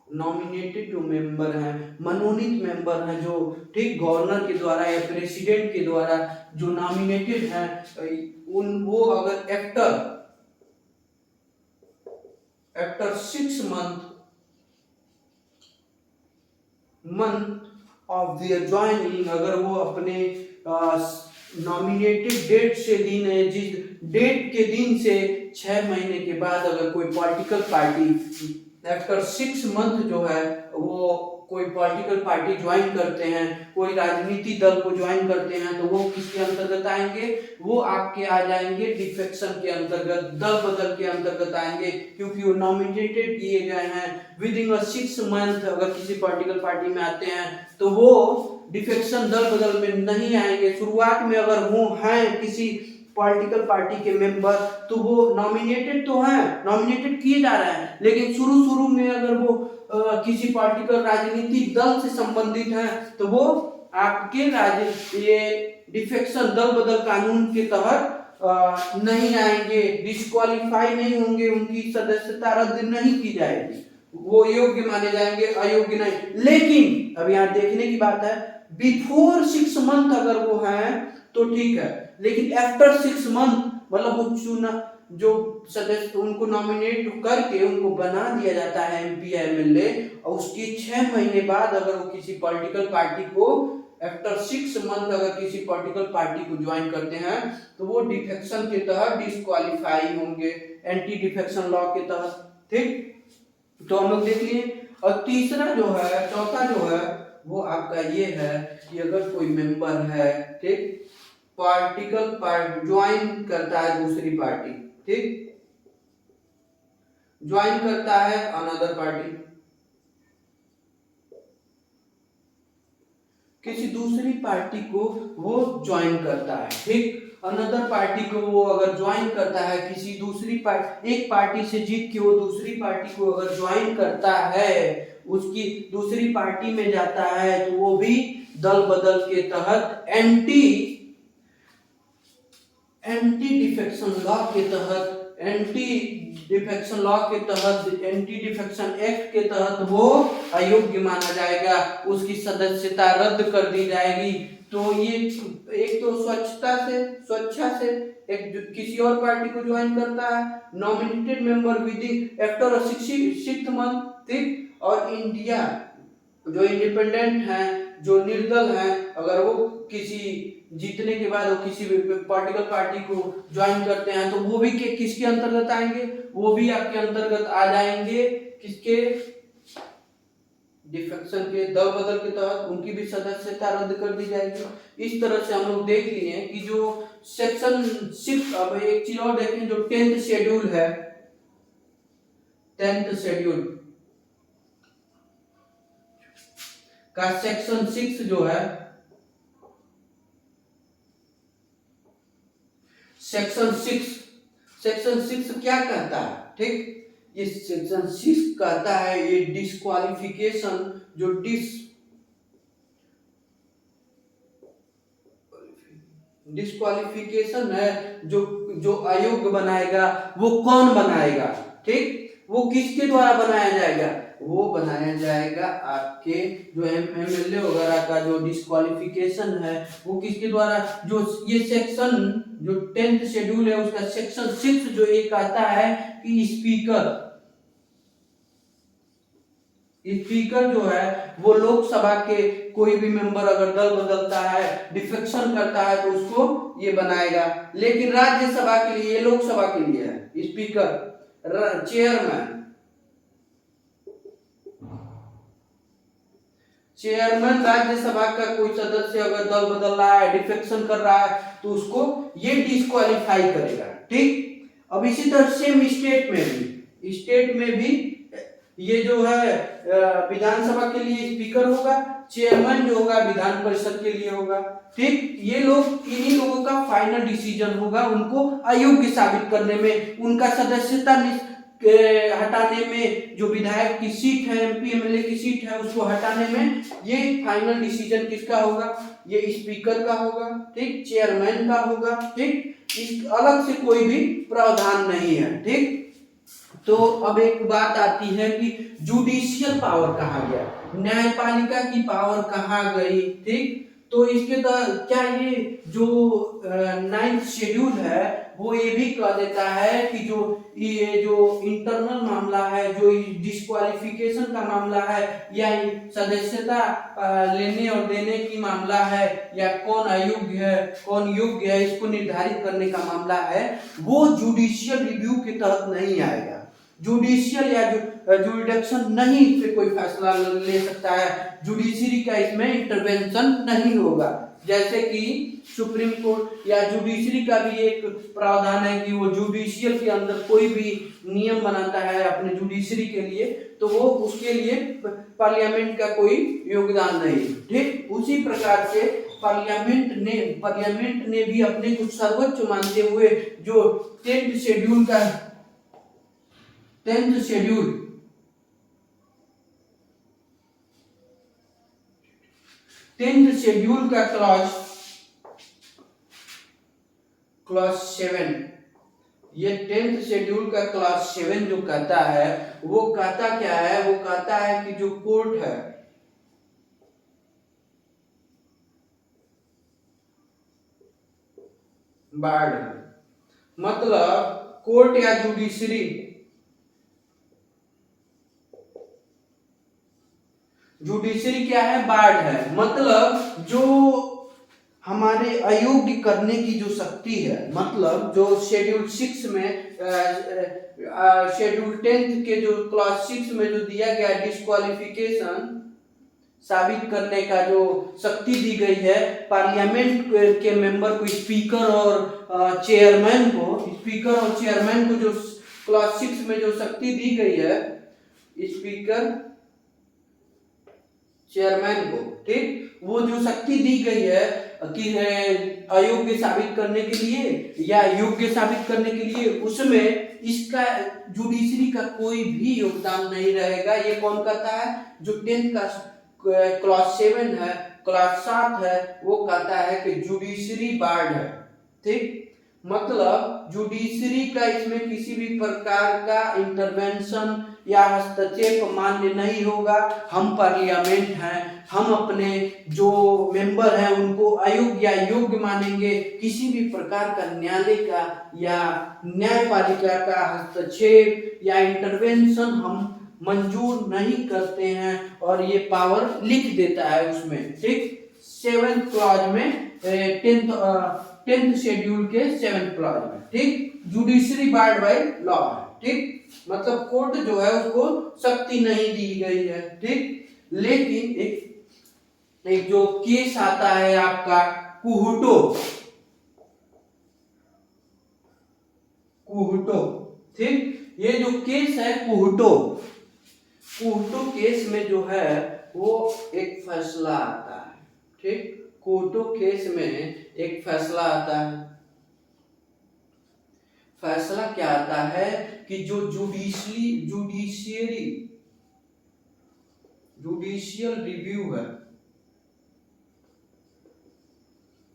नॉमिनेटेड जो मेंबर हैं, मनोनीत मेंबर हैं, जो, ठीक, गवर्नर के द्वारा या प्रेसिडेंट के द्वारा जो नॉमिनेटेड हैं, उन वो अगर after 6 month of their joining, अगर वो अपने नॉमिनेटेड डेट से दिन है, जिस डेट के दिन से 6 महीने के बाद अगर कोई पॉलिटिकल पार्टी आफ्टर 6 मंथ जो है वो कोई पॉलिटिकल पार्टी ज्वाइन करते हैं, कोई राजनीति दल को ज्वाइन करते हैं, तो वो किसके अंतर्गत आएंगे? वो आपके आ जाएंगे डिफेक्शन के अंतर्गत, दल बदल के अंतर्गत आएंगे, क्योंकि वो नॉमिनेटेड किए गए हैं विद इन 6 मंथ। अगर किसी पॉलिटिकल पार्टी में आते हैं तो वो डिफेक्शन दल बदल में नहीं आएंगे। शुरुआत में अगर वो हैं किसी पॉलिटिकल पार्टी के मेंबर, तो वो नॉमिनेटेड तो हैं, नॉमिनेटेड किए जा रहे हैं, लेकिन शुरू में अगर वो किसी पॉलिटिकल राजनीतिक दल से संबंधित हैं, तो वो आपके ये डिफेक्शन दल बदल कानून के तहत नहीं आएंगे, डिस्क्वालीफाई नहीं होंगे, उनकी सदस्यता रद्द नहीं की जाएगी, वो योग्य माने जाएंगे, अयोग्य नहीं। लेकिन अब यहाँ देखने की बात है, बिफोर 6 मंथ अगर वो हैं तो ठीक है, लेकिन आफ्टर 6 मंथ मतलब वो चुना जो सदस्य उनको नॉमिनेट करके उनको बना दिया जाता है एमपी एमएलए, और उसके 6 महीने बाद अगर वो किसी पॉलिटिकल पार्टी को आफ्टर 6 मंथ अगर किसी पॉलिटिकल पार्टी को ज्वाइन करते हैं, तो वो डिफेक्शन के तहत डिस्क्वालीफाई होंगे, एंटी डिफेक्शन लॉ के तहत, ठीक। तो हम लोग देख लिए। और तीसरा जो है, चौथा जो है वो आपका ये है कि अगर कोई मेंबर है, ठीक, पॉलिटिकल पार्टी ज्वाइन करता है दूसरी पार्टी, ठीक, ज्वाइन करता है अनदर पार्टी, किसी दूसरी पार्टी को वो ज्वाइन करता है, ठीक, अनदर पार्टी को वो अगर ज्वाइन करता है, किसी दूसरी पार्टी, एक पार्टी से जीत के वो दूसरी पार्टी को अगर ज्वाइन करता है, उसकी दूसरी पार्टी में जाता है, तो वो भी दल बदल के तहत एंटी डिफेक्शन लॉ के तहत, एंटी डिफेक्शन लॉ के तहत, एंटी डिफेक्शन एक्ट के तहत वो अयोग्य माना जाएगा, उसकी सदस्यता रद्द कर दी जाएगी। तो ये एक तो स्वेच्छा से एक किसी और पार्टी को ज्वाइन करता है, nominated member with in after 6 month, ठीक। और इंडिया जो इंडिपेंडेंट हैं, जो निर्दल हैं, अगर वो किसी जीतने के बाद वो किसी पॉलिटिकल पार्टी को ज्वाइन करते हैं, तो वो भी किसके अंतर्गत आएंगे? वो भी आपके अंतर्गत आ जाएंगे, किसके? डिफेक्शन के, दल बदल के तहत उनकी भी सदस्यता रद्द कर दी जाएगी। इस तरह से हम लोग देख लिए कि जो सेक्शन 6, अब एक चीज और देखें, जो 10th शेड्यूल है, 10th शेड्यूल का सेक्शन 6 जो है, सेक्शन 6 क्या कहता है? ठीक, ये सेक्शन 6 कहता है ये डिस्क्वालिफिकेशन, जो डिस्क्वालिफिकेशन है, जो जो अयोग्य बनाएगा वो कौन बनाएगा? ठीक, वो किसके द्वारा बनाया जाएगा? वो बनाया जाएगा आपके जो एमएलए वगैरह का जो डिस्क्वालिफिकेशन है वो किसके द्वारा? जो ये सेक्शन जो 10th शेड्यूल है उसका सेक्शन 6 जो ये कहता है कि स्पीकर जो है वो लोकसभा के कोई भी मेंबर अगर दल बदलता है, डिफेक्शन करता है तो उसको ये बनाएगा। लेकिन राज्यसभा के लिए, लोकसभा के लिए है स्पीकर, चेयरमैन राज्यसभा का कोई सदस्य अगर दल बदल रहा है, डिफेक्शन कर रहा है तो उसको ये डिस्क्वालीफाई करेगा। ठीक, अब इसी तरह सेम स्टेट में भी ये जो है विधानसभा के लिए स्पीकर होगा, चेयरमैन जो होगा विधान परिषद के लिए होगा। ठीक, ये लोग, इन्हीं लोगों का फाइनल डिसीजन होगा, उनको अयोग्य साबित करने में, उनका सदस्यता हटाने में, जो विधायक की सीट है, एमपी एमएलए की सीट है, उसको हटाने में ये फाइनल डिसीजन किसका होगा? ये स्पीकर का होगा। ठीक, चेयरमैन का होगा। ठीक, इस अलग से कोई भी प्रावधान नहीं है। ठीक, तो अब एक बात आती है कि जुडिशियल पावर कहाँ गया, न्यायपालिका की पावर कहाँ गई? ठीक, तो इसके तो क्या ये जो 9th शेड्यूल है वो ये भी कह देता है कि जो ये जो इंटरनल मामला है, जो डिस्क्वालिफिकेशन का मामला है, या सदस्यता लेने और देने की मामला है, या कौन अयोग्य है कौन योग्य है इसको निर्धारित करने का मामला है, वो जुडिशियल रिव्यू के तहत नहीं आएगा। जुडिशियल या जुडिक्शन नहीं इस पे कोई फैसला ले सकता है, जुडिशरी का इसमें इंटरवेंशन नहीं होगा। जैसे कि सुप्रीम कोर्ट या जुडिशरी का भी एक प्रावधान है कि वो जुडिशियल के अंदर कोई भी नियम बनाता है अपने जुडिशरी के लिए, तो वो उसके लिए पार्लियामेंट का कोई योगदान नहीं। ठीक, उसी प्रकार से पार्लियामेंट ने भी अपने को सर्वोच्च मानते हुए जो 10th शेड्यूल का क्लॉज 7, ये 10th शेड्यूल का क्लॉज 7 जो कहता है वो कहता क्या है? वो कहता है कि जो कोर्ट है, बार्ड है, मतलब कोर्ट या जुडिशरी, क्या है? बार्ड है, मतलब जो हमारे अयोग्य करने की जो शक्ति है, मतलब जो शेड्यूल 6 में शेड्यूल 10th के जो क्लॉज 6 में जो दिया गया डिस्क्वालिफिकेशन साबित करने का जो शक्ति दी गई है पार्लियामेंट के मेंबर को, स्पीकर और चेयरमैन को, जो क्लॉज 6 में जो शक्ति दी गई है स्पीकर चेयरमैन को, ठीक, वो जो शक्ति दी गई है कि अयोग्य साबित करने के लिए या योग्य साबित करने के लिए, उसमें इसका जुडिशरी का कोई भी योगदान नहीं रहेगा। ये कौन कहता है? जो 10th का क्लॉज 7 है, क्लॉज 7 है, वो कहता है कि जुडिशरी बार्ड है। ठीक, मतलब जुडिशरी का इसमें किसी भी प्रकार का इंटरवेंशन या हस्तक्षेप मान्य नहीं होगा। हम पार्लियामेंट हैं, हम अपने जो मेंबर हैं उनको अयोग्य या योग्य मानेंगे। किसी भी प्रकार का न्यायालय का या न्यायपालिका का हस्तक्षेप या इंटरवेंशन हम मंजूर नहीं करते हैं, और ये पावर लिख देता है उसमें। ठीक, 7th क्लॉज में 10th शेड्यूल के 7th क्लॉज में। ठीक, जुडिशरी बार्ड बाय लॉ है। ठीक, मतलब कोर्ट जो है उसको शक्ति नहीं दी गई है। ठीक, लेकिन एक जो केस आता है आपका कुहुटो, ठीक, ये जो केस है कुहुटो केस में जो है वो एक फैसला आता है। ठीक, कुहुटो केस में एक फैसला आता है फैसला क्या आता है कि जो जुडिशियल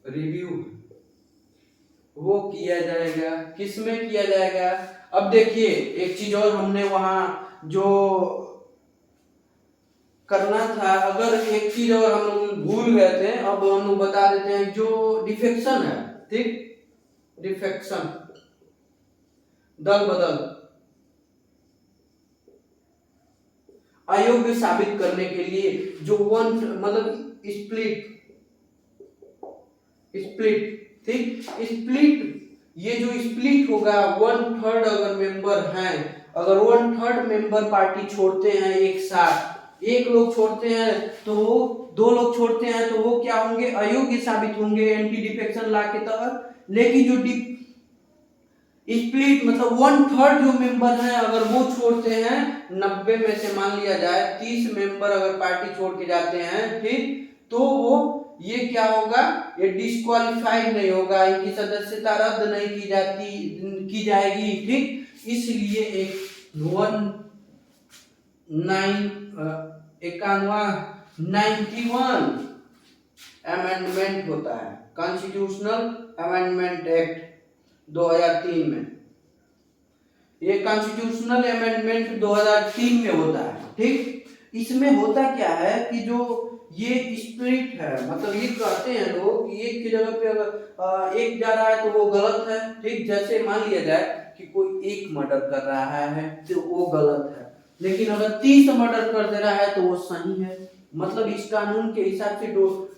रिव्यू वो किया जाएगा। किसमें किया जाएगा? अब देखिए एक चीज और हमने वहां जो करना था, अगर एक चीज और हम लोग भूल गए थे, अब हम लोग बता देते हैं। जो डिफेक्शन है, ठीक, डिफेक्शन दल बदल अयोग्य साबित करने के लिए जो वन मतलब स्प्लिट, ठीक, स्प्लिट, ये जो स्प्लिट होगा 1/3 अगर मेंबर हैं, अगर 1/3 मेंबर पार्टी छोड़ते हैं एक साथ, एक लोग छोड़ते हैं तो वो, दो लोग छोड़ते हैं तो वो क्या होंगे? अयोग्य साबित होंगे एंटी डिफेक्शन लॉ के तहत। लेकिन जो स्प्लिट मतलब 1/3 जो मेंबर हैं अगर वो छोड़ते हैं, 90 में से मान लिया जाए 30 मेंबर अगर पार्टी छोड़ के जाते हैं, ठीक, तो वो ये क्या होगा? ये डिस्क्वालीफाइड नहीं होगा, इनकी सदस्यता रद्द नहीं की जाएगी, ठीक। इसलिए एक 91 अमेंडमेंट होता है, कॉन्स्टिट्यूशनल अमेंडमेंट एक्ट 2003 में। ये कॉन्स्टिट्यूशनल अमेंडमेंट 2003 में होता है, ठीक। इसमें होता क्या है कि जो ये स्प्लिट है, मतलब ये कहते हैं लोग कि एक की जगह पे अगर एक जा रहा है तो वो गलत है, ठीक। जैसे मान लिया जाए कि कोई एक मर्डर कर रहा है तो वो गलत है, लेकिन अगर 30 मर्डर कर दे रहा है तो वो सही है। मतलब इस कानून के हिसाब से जो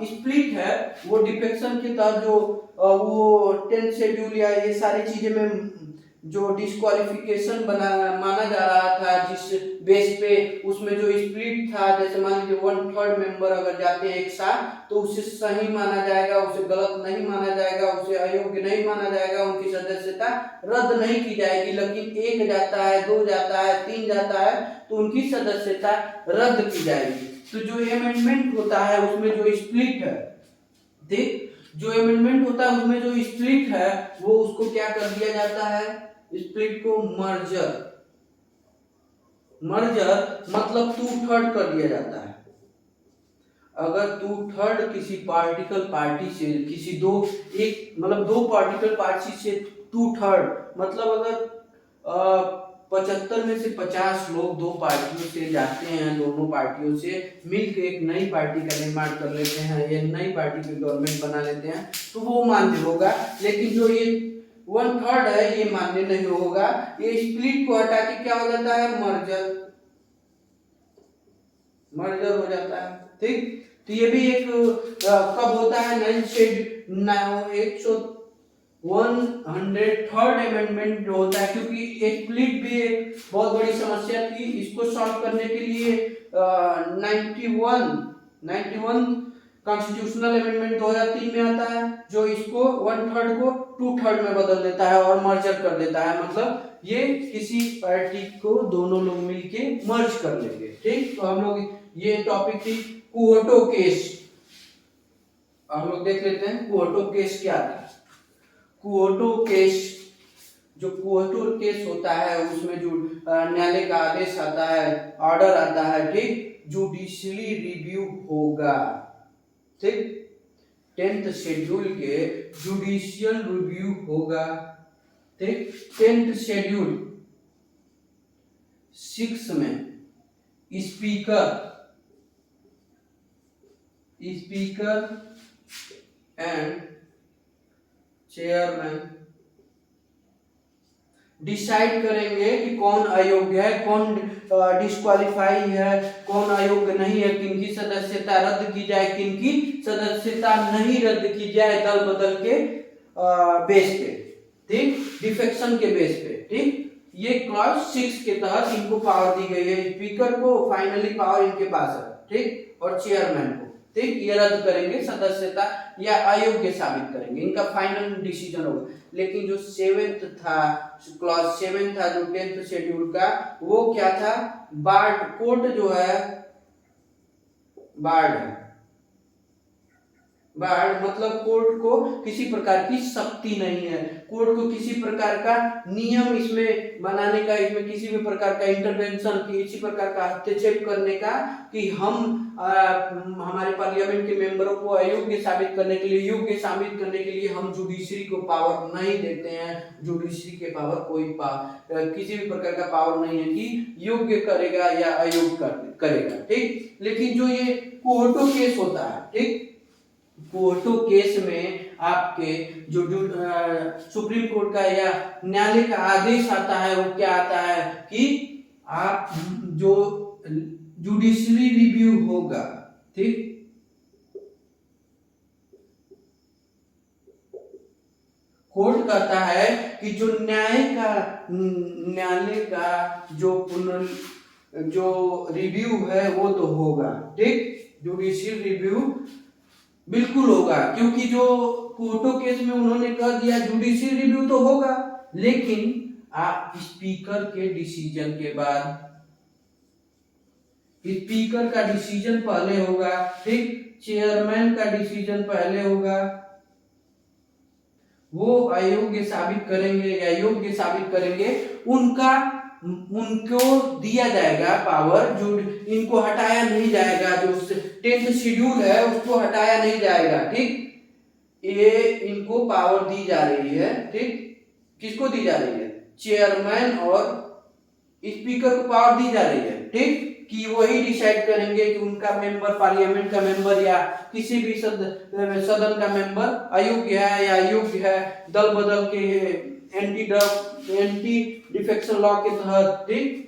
स्प्लिट है वो डिफेक्शन के तहत जो वो 10 शेड्यूल या ये सारी चीजें में जो डिस्क्वालिफिकेशन माना जा रहा था, जिस बेस पे उसमें जो स्प्लिट था, जैसे मान लीजिए 1/3 मेंबर अगर जाते हैं एक साथ तो उसे सही माना जाएगा, उसे गलत नहीं माना जाएगा, उसे अयोग्य नहीं माना जाएगा, उनकी सदस्यता रद्द नहीं की जाएगी। लेकिन एक जाता है, दो जाता है, तीन जाता है तो उनकी सदस्यता रद्द की जाएगी। तो जो अमेंडमेंट होता है उसमें जो स्प्लिट है, ठीक, जो अमेंडमेंट होता है उसमें जो स्प्लिट है वो उसको क्या कर दिया जाता है? स्प्लिट को मर्जर मतलब 2/3 कर दिया जाता है। अगर 2/3 किसी पार्टिकल पार्टी से किसी दो एक मतलब दो पार्टिकल पार्टी से 2/3 मतलब अगर 75 में से 50 लोग दो पार्टियों से जाते हैं, दोनों पार्टियों से मिलकर एक नई पार्टी का निर्माण कर लेते हैं, ये नई पार्टी की गवर्नमेंट बना लेते हैं, तो वो मान्य होगा। लेकिन जो ये 1/3 है ये मान्य नहीं होगा। ये स्प्लिट को हटा के क्या हो जाता है? मर्जर हो जाता है, ठीक। तो ये भी एक कब होता है? 103rd अमेंडमेंट जो होता है, क्योंकि स्प्लिट भी एक बहुत बड़ी समस्या थी। इसको सॉल्व करने के लिए 91 कॉन्स्टिट्यूशनल अमेंडमेंट 2003 में आता है, जो इसको 1/3 को 2/3 में बदल देता है और मर्जर कर देता है। मतलब ये किसी पार्टी को दोनों लोग मिलके मर्ज कर लेंगे, ठीक। तो हम लोग ये टॉपिक थी कुओटो केस। हम लोग देख लेते हैं कुओटो केस क्या था। कुओटो केस, जो कुओटो केस होता है उसमें जो न्यायालय का आदेश आता है, ऑर्डर आता है, ठीक, जुडिशियली रिव्यू होगा, ठीक। 10th शेड्यूल के जुडिशियल रिव्यू होगा, ठीक। 10th शेड्यूल 6 में स्पीकर एंड चेयरमैन डिसाइड करेंगे कि कौन अयोग्य है, कौन डिस्क्वालीफाई है, कौन अयोग्य नहीं है, किनकी सदस्यता रद्द की जाए, किनकी सदस्यता नहीं रद्द की जाए, दल बदल के बेस पे, ठीक, डिफेक्शन के बेस पे, ठीक। ये क्लॉज 6 के तहत इनको पावर दी गई है। स्पीकर को फाइनली पावर इनके पास है, ठीक, और चेयरमैन को, ठीक, ये रद्द करेंगे सदस्यता या अयोग्य साबित करेंगे, इनका फाइनल डिसीजन होगा। लेकिन जो 7th था, क्लॉज 7 था जो 10th शेड्यूल का, वो क्या था? बार्ड कोर्ट जो है, बार्ड बाढ़ मतलब कोर्ट को किसी प्रकार की शक्ति नहीं है, कोर्ट को किसी प्रकार का नियम इसमें बनाने का, इसमें किसी भी प्रकार का इंटरवेंशन, किसी प्रकार का हस्तक्षेप करने का, कि हम हमारे पार्लियामेंट के मेंबरों को अयोग्य साबित करने के लिए, योग्य साबित करने के लिए हम जुडिशरी को पावर नहीं देते हैं। जुडिशरी के पावर किसी भी प्रकार का पावर नहीं है कि योग्य करेगा या अयोग्य करेगा, ठीक। लेकिन जो ये कोर्टो केस होता है, ठीक, कोर्टो केस में आपके जो सुप्रीम कोर्ट का या न्यायालय का आदेश आता है, वो क्या आता है कि आप जो जुडिशरी रिव्यू होगा, ठीक, कोर्ट कहता है कि जो न्यायालय का जो रिव्यू है वो तो होगा, ठीक, जुडिशियल रिव्यू बिल्कुल होगा, क्योंकि जो कोर्टो केस में उन्होंने कह दिया जुडिशियल रिव्यू तो होगा, लेकिन आप स्पीकर के डिसीजन के बाद, स्पीकर का डिसीजन पहले होगा, ठीक, चेयरमैन का डिसीजन पहले होगा, वो अयोग्य साबित करेंगे या योग्य साबित करेंगे, उनको दिया जाएगा पावर, जो इनको हटाया नहीं जाएगा, जो 10th शेड्यूल है उसको हटाया नहीं जाएगा, ठीक, ये इनको पावर दी जा रही है, ठीक, किसको दी जा रही है, चेयरमैन और स्पीकर को पावर दी जा रही है, ठीक, कि वही डिसाइड करेंगे कि उनका मेंबर, पार्लियामेंट का मेंबर या किसी भी सदन का मेंबर अयोग्य है या योग्य है, दल बदल के एंटी डिफेक्शन लॉ के तहत, ठीक।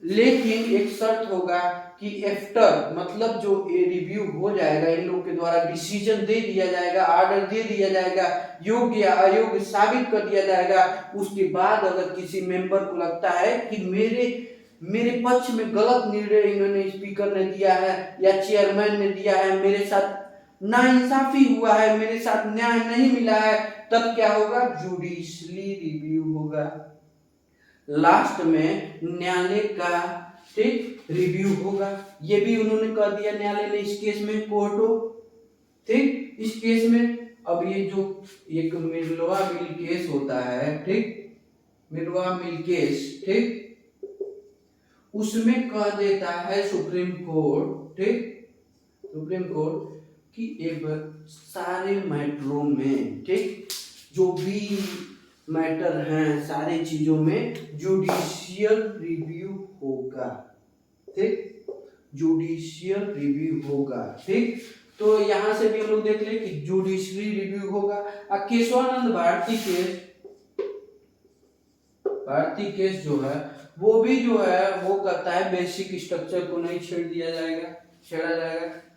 लेकिन एक शर्त होगा कि आफ्टर, मतलब जो ये रिव्यू हो जाएगा, इन लोगों के द्वारा डिसीजन दे दिया जाएगा, ऑर्डर दे दिया जाएगा, योग्य या अयोग्य साबित कर दिया जाएगा, उसके बाद अगर किसी मेंबर को लगता है कि मेरे पक्ष में गलत निर्णय इन्होंने स्पीकर ने दिया है या चेयरमैन ने दिया है, मेरे साथ नाइंसाफी हुआ है, मेरे साथ न्याय नहीं मिला है, तब क्या होगा, जुडिशरी रिव्यू होगा। लास्ट में न्यायालय का, ठीक, रिव्यू होगा। ये भी उन्होंने कह दिया न्यायालय ने इस केस में, कोर्टो, ठीक, इस केस में। अब ये जो एक मिर्लवा मिल केस होता है, ठीक, मिर्लवा मिल केस, ठीक, उसमें कह देता है सुप्रीम कोर्ट, ठीक, सुप्रीम कोर्ट कि एक सारे मैटरों में, ठीक, जो भी मैटर हैं सारे चीजों में जुडिशियल रिव्यू होगा, ठीक, जुडिशियल रिव्यू होगा, ठीक। तो यहां से भी हम लोग देख ले कि जुडिशरी रिव्यू होगा। केशवानंद भारती केस जो है वो भी जो है वो कहता है बेसिक स्ट्रक्चर को नहीं छेड़ा जाएगा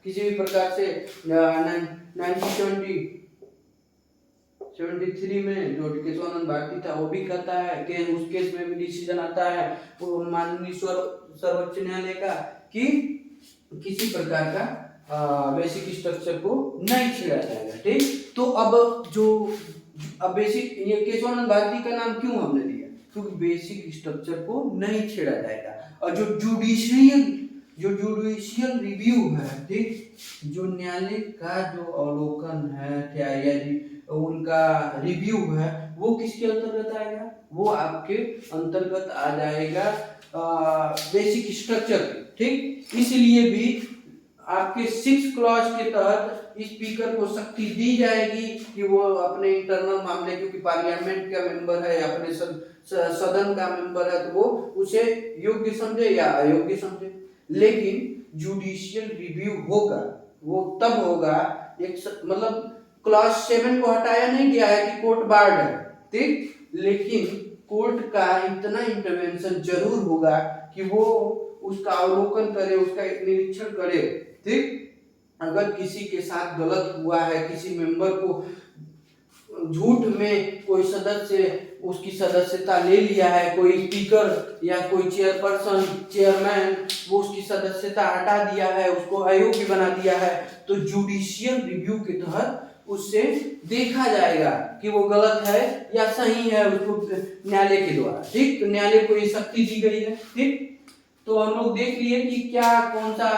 किसी भी प्रकार से। 1973 में जो केशवानंद भारती था वो भी कहता है कि उस केस में भी डिसीजन आता है वो माननीय सर्वोच्च न्यायालय का कि किसी प्रकार का बेसिक स्ट्रक्चर को नहीं छेड़ा जाएगा, ठीक। तो अब बेसिक, ये केशवानंद भारती का नाम क्यों हमने दिया, क्योंकि बेसिक स्ट्रक्चर को नहीं छेड़ा जाएगा। और जो जुडिशियल रिव्यू है, ठीक, जो न्यायालय का जो अवलोकन है या उनका रिव्यू है, वो किसके अंतर्गत आएगा, वो आपके अंतर्गत आ जाएगा बेसिक स्ट्रक्चर के, ठीक। इसलिए भी आपके 6 क्लॉज के तहत स्पीकर को शक्ति दी जाएगी कि वो अपने इंटरनल मामले, क्योंकि पार्लियामेंट का मेंबर है, अपने सदन का मेंबर है, तो वो उसे योग्य समझे या अयोग्य समझे। लेकिन जुडिशियल रिव्यू होगा, वो तब होगा, मतलब क्लॉज 7 को हटाया नहीं गया है कि कोर्ट बार्ड है, ठीक, लेकिन कोर्ट का इतना इंटरवेंशन जरूर होगा कि वो उसका अवलोकन करे, उसका निरीक्षण करे, ठीक। अगर किसी के साथ गलत हुआ है, किसी मेंबर को झूठ में कोई सदस्य उसकी सदस्यता ले लिया है, कोई स्पीकर या कोई चेयरमैन वो उसकी सदस्यता हटा दिया है, उसको अयोग्य बना दिया है, तो जुडिशियल रिव्यू के तहत उससे देखा जाएगा कि वो गलत है या सही है, उसको न्यायालय के द्वारा, ठीक। तो न्यायालय को ये शक्ति दी गई है, ठीक। तो हम लोग देख लिए कि क्या कौन सा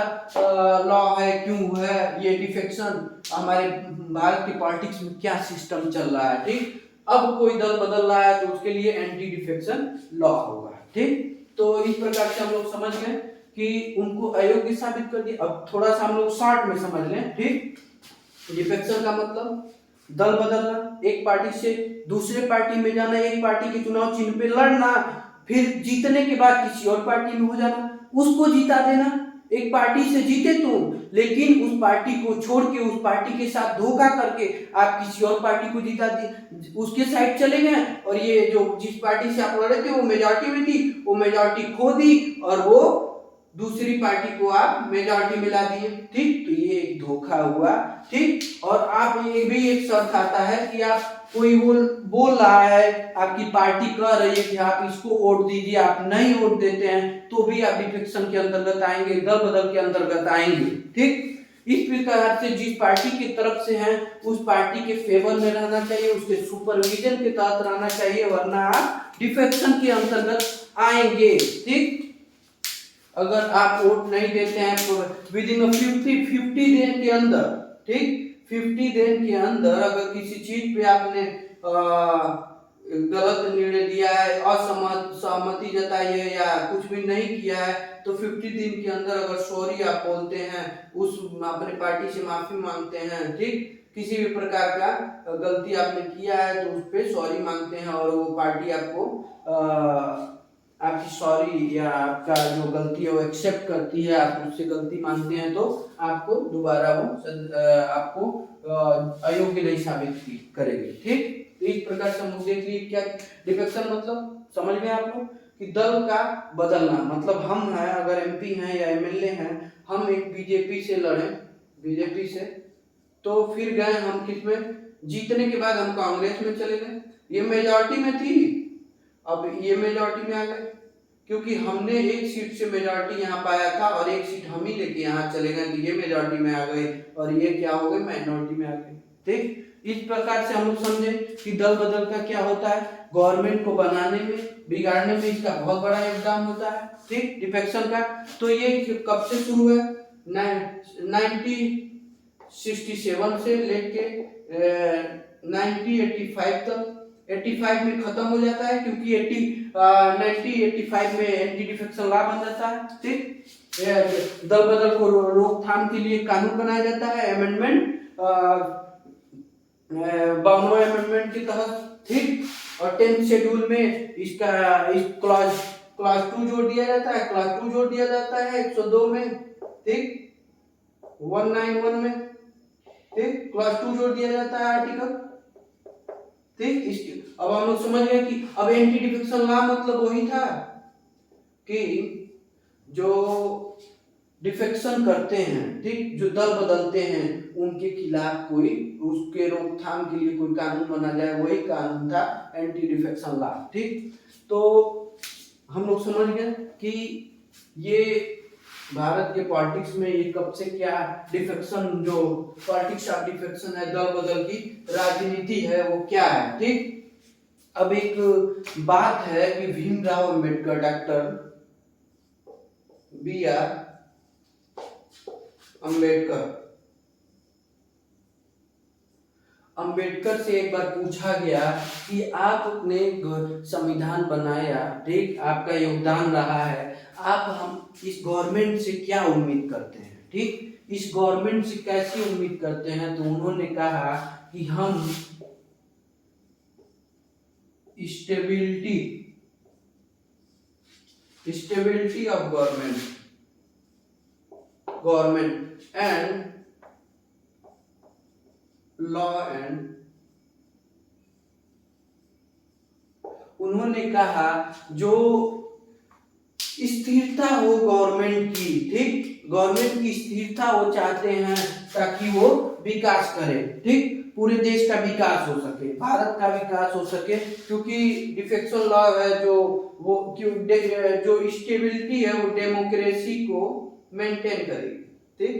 लॉ है, क्यों है ये डिफेक्शन, हमारे भारत की पॉलिटिक्स में क्या सिस्टम चल रहा है। ठीक, अब कोई दल बदल रहा है तो उसके लिए एंटी डिफेक्शन लॉ होगा। ठीक, तो इस प्रकार से हम लोग समझ गए कि उनको अयोग्य साबित कर दिया। अब थोड़ा सा हम लोग शॉर्ट में समझ लें। ठीक, डिफेक्शन का मतलब दल बदलना, एक पार्टी से दूसरे पार्टी में जाना, एक पार्टी के चुनाव चिन्ह पे लड़ना, फिर जीतने के बाद किसी और पार्टी में हो जाना, उसको जीता देना। एक पार्टी से जीते तुम, लेकिन उस पार्टी को छोड़ के उस पार्टी के साथ धोखा करके आप किसी और पार्टी को जीता दिए, उसके साइड चले गए, और ये जो जिस पार्टी से आप लड़े थे वो मेजॉरिटी में थी, वो मेजॉरिटी खो दी और वो दूसरी पार्टी को आप मेजॉरिटी मिला दिए। ठीक, तो ये एक धोखा हुआ। ठीक, और आप ये भी एक शर्त आता है कि आप कोई बोल रहा है, आपकी पार्टी कह रही है कि आप इसको वोट दीजिए, आप नहीं वोट देते हैं तो भी आप डिफेक्शन के अंतर्गत आएंगे, दल बदल के अंतर्गत आएंगे। ठीक, इस प्रकार से जिस पार्टी की तरफ से हैं उस पार्टी के फेवर में रहना चाहिए, उसके सुपरविजन के तहत रहना चाहिए, वरना आप डिफेक्शन के अंतर्गत आएंगे। ठीक, अगर आप वोट नहीं देते हैं तो विद इन 50 दिन के अंदर, ठीक, 50 दिन के अंदर अगर किसी चीज पे आपने गलत निर्णय दिया है, असहमति जताई है या कुछ भी नहीं किया है, तो 50 दिन के अंदर अगर सॉरी आप बोलते हैं, उस अपने पार्टी से माफी मांगते हैं, ठीक, किसी भी प्रकार का गलती आपने किया है तो उस पर सॉरी मांगते हैं और वो पार्टी आपको आपकी सॉरी या आपका जो गलती है वो एक्सेप्ट करती है, आप उससे गलती मानते हैं तो आपको दोबारा वो आपको अयोग्य नहीं साबित करेगी। ठीक, तो इस प्रकार से हम देख लिए क्या डिफेक्शन मतलब समझ में आप लोग कि दल का बदलना, मतलब हम हैं अगर एमपी हैं या एमएलए हैं, हम एक बीजेपी से लड़े, बीजेपी से, तो फिर गए हम किस में, जीतने के बाद हम कांग्रेस में चले गए, ये मेजॉरिटी में थी, अब ये मेजॉरिटी में आ गए क्योंकि हमने एक सीट से मेजॉरिटी यहाँ पाया था और एक सीट हम ही लेके यहाँ चले गए, तो ये मेजॉरिटी में आ गए और ये क्या हो गए, माइनॉरिटी में आ गए। ठीक, इस प्रकार से हम लोग समझे कि दल बदल का क्या होता है, गवर्नमेंट को बनाने में, बिगाड़ने में इसका बहुत बड़ा योगदान होता है। ठीक, डिफेक्शन का तो ये कब से शुरू है, 1967 से लेके 1985 तक, 85 में खत्म हो जाता है क्योंकि 1985 में एंटी डिफेक्शन लॉ बन जाता है। ठीक, दल बदल को रोकथाम के लिए कानून बनाया जाता है, अमेंडमेंट 52वां अमेंडमेंट के तहत। ठीक, और 10th शेड्यूल में इसका इस क्लास 2 जोड़ दिया जाता है, क्लास 2 जोड़ दिया जाता है 102 में। ठीक, 191 में, ठीक, क्लास 2 जोड़ दिया जाता है आर्टिकल। ठीक, इसके अब हम लोग समझ गए कि अब एंटी डिफेक्शन लॉ मतलब वही था कि जो डिफेक्शन करते हैं, ठीक, जो दल बदलते हैं, उनके खिलाफ कोई उसके रोकथाम के लिए कोई कानून बना जाए, वही कानून था एंटी डिफेक्शन लॉ। ठीक, तो हम लोग समझ गए कि ये भारत के पॉलिटिक्स में ये कब से क्या डिफेक्शन, जो पॉलिटिक्स ऑफ डिफेक्शन है, दल बदल की राजनीति है, वो क्या है। ठीक, अब एक बात है कि भीमराव अंबेडकर, डॉक्टर B.R. अंबेडकर से एक बार पूछा गया कि आपने संविधान बनाया, ठीक, आपका योगदान रहा है, आप हम इस गवर्नमेंट से क्या उम्मीद करते हैं, ठीक, इस गवर्नमेंट से कैसी उम्मीद करते हैं, तो उन्होंने कहा कि हम stability of government and law and, उन्होंने कहा जो स्थिरता हो गवर्नमेंट की, ठीक, गवर्नमेंट की स्थिरता वो चाहते हैं ताकि वो विकास करे, ठीक, पूरे देश का विकास हो सके, भारत का विकास हो सके, क्योंकि डिफेक्शन लॉ है जो वो जो स्टेबिलिटी है वो डेमोक्रेसी को मेंटेन करेगी। ठीक,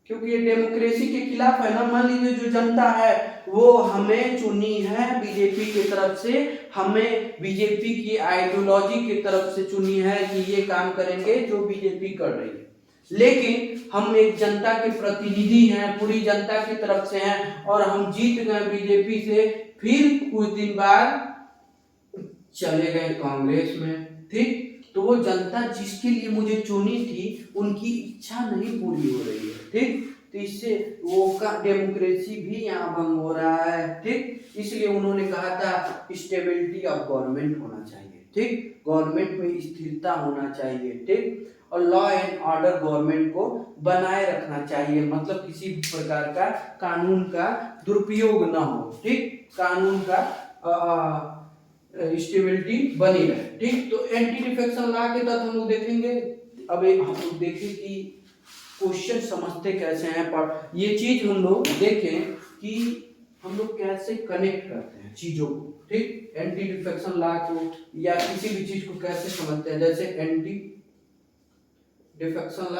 क्योंकि ये डेमोक्रेसी के खिलाफ है ना। मान लीजिए जो जनता है वो हमें चुनी है बीजेपी की तरफ से, हमें बीजेपी की आइडियोलॉजी की तरफ से चुनी है कि ये काम करेंगे जो बीजेपी कर रही है, लेकिन हम एक जनता के प्रतिनिधि हैं, पूरी जनता की तरफ से हैं और हम जीत गए बीजेपी से, फिर कुछ दिन बाद चले गए कांग्रेस में, ठीक। तो वो जनता जिसके लिए मुझे चुनी थी उनकी इच्छा नहीं पूरी हो रही है, ठीक। तो इससे वो का डेमोक्रेसी भी यहाँ भंग हो रहा है, ठीक। इसलिए उन्होंने कहा था स्टेबिलिटी ऑफ गवर्नमेंट होना चाहिए, ठीक। गवर्नमेंट में स्थिरता होना चाहिए, ठीक। और लॉ एंड ऑर्डर गवर्नमेंट को बनाए रखना चाहिए, मतलब किसी प्रकार का कानून का दुरुपयोग ना हो, ठीक। कानून का स्टेबिलिटी बनी रहे, ठीक। तो एंटी डिफेक्शन लॉ के तहत हम लोग देखेंगे, अब हम लोग देखें कि क्वेश्चन समझते कैसे हैं, पर ये चीज हम लोग देखें कि हम लोग कैसे कनेक्ट करते हैं चीजों को, ठीक। एंटी डिफेक्शन लॉ को या किसी भी चीज को कैसे समझते हैं, जैसे एंटी डिफेक्शन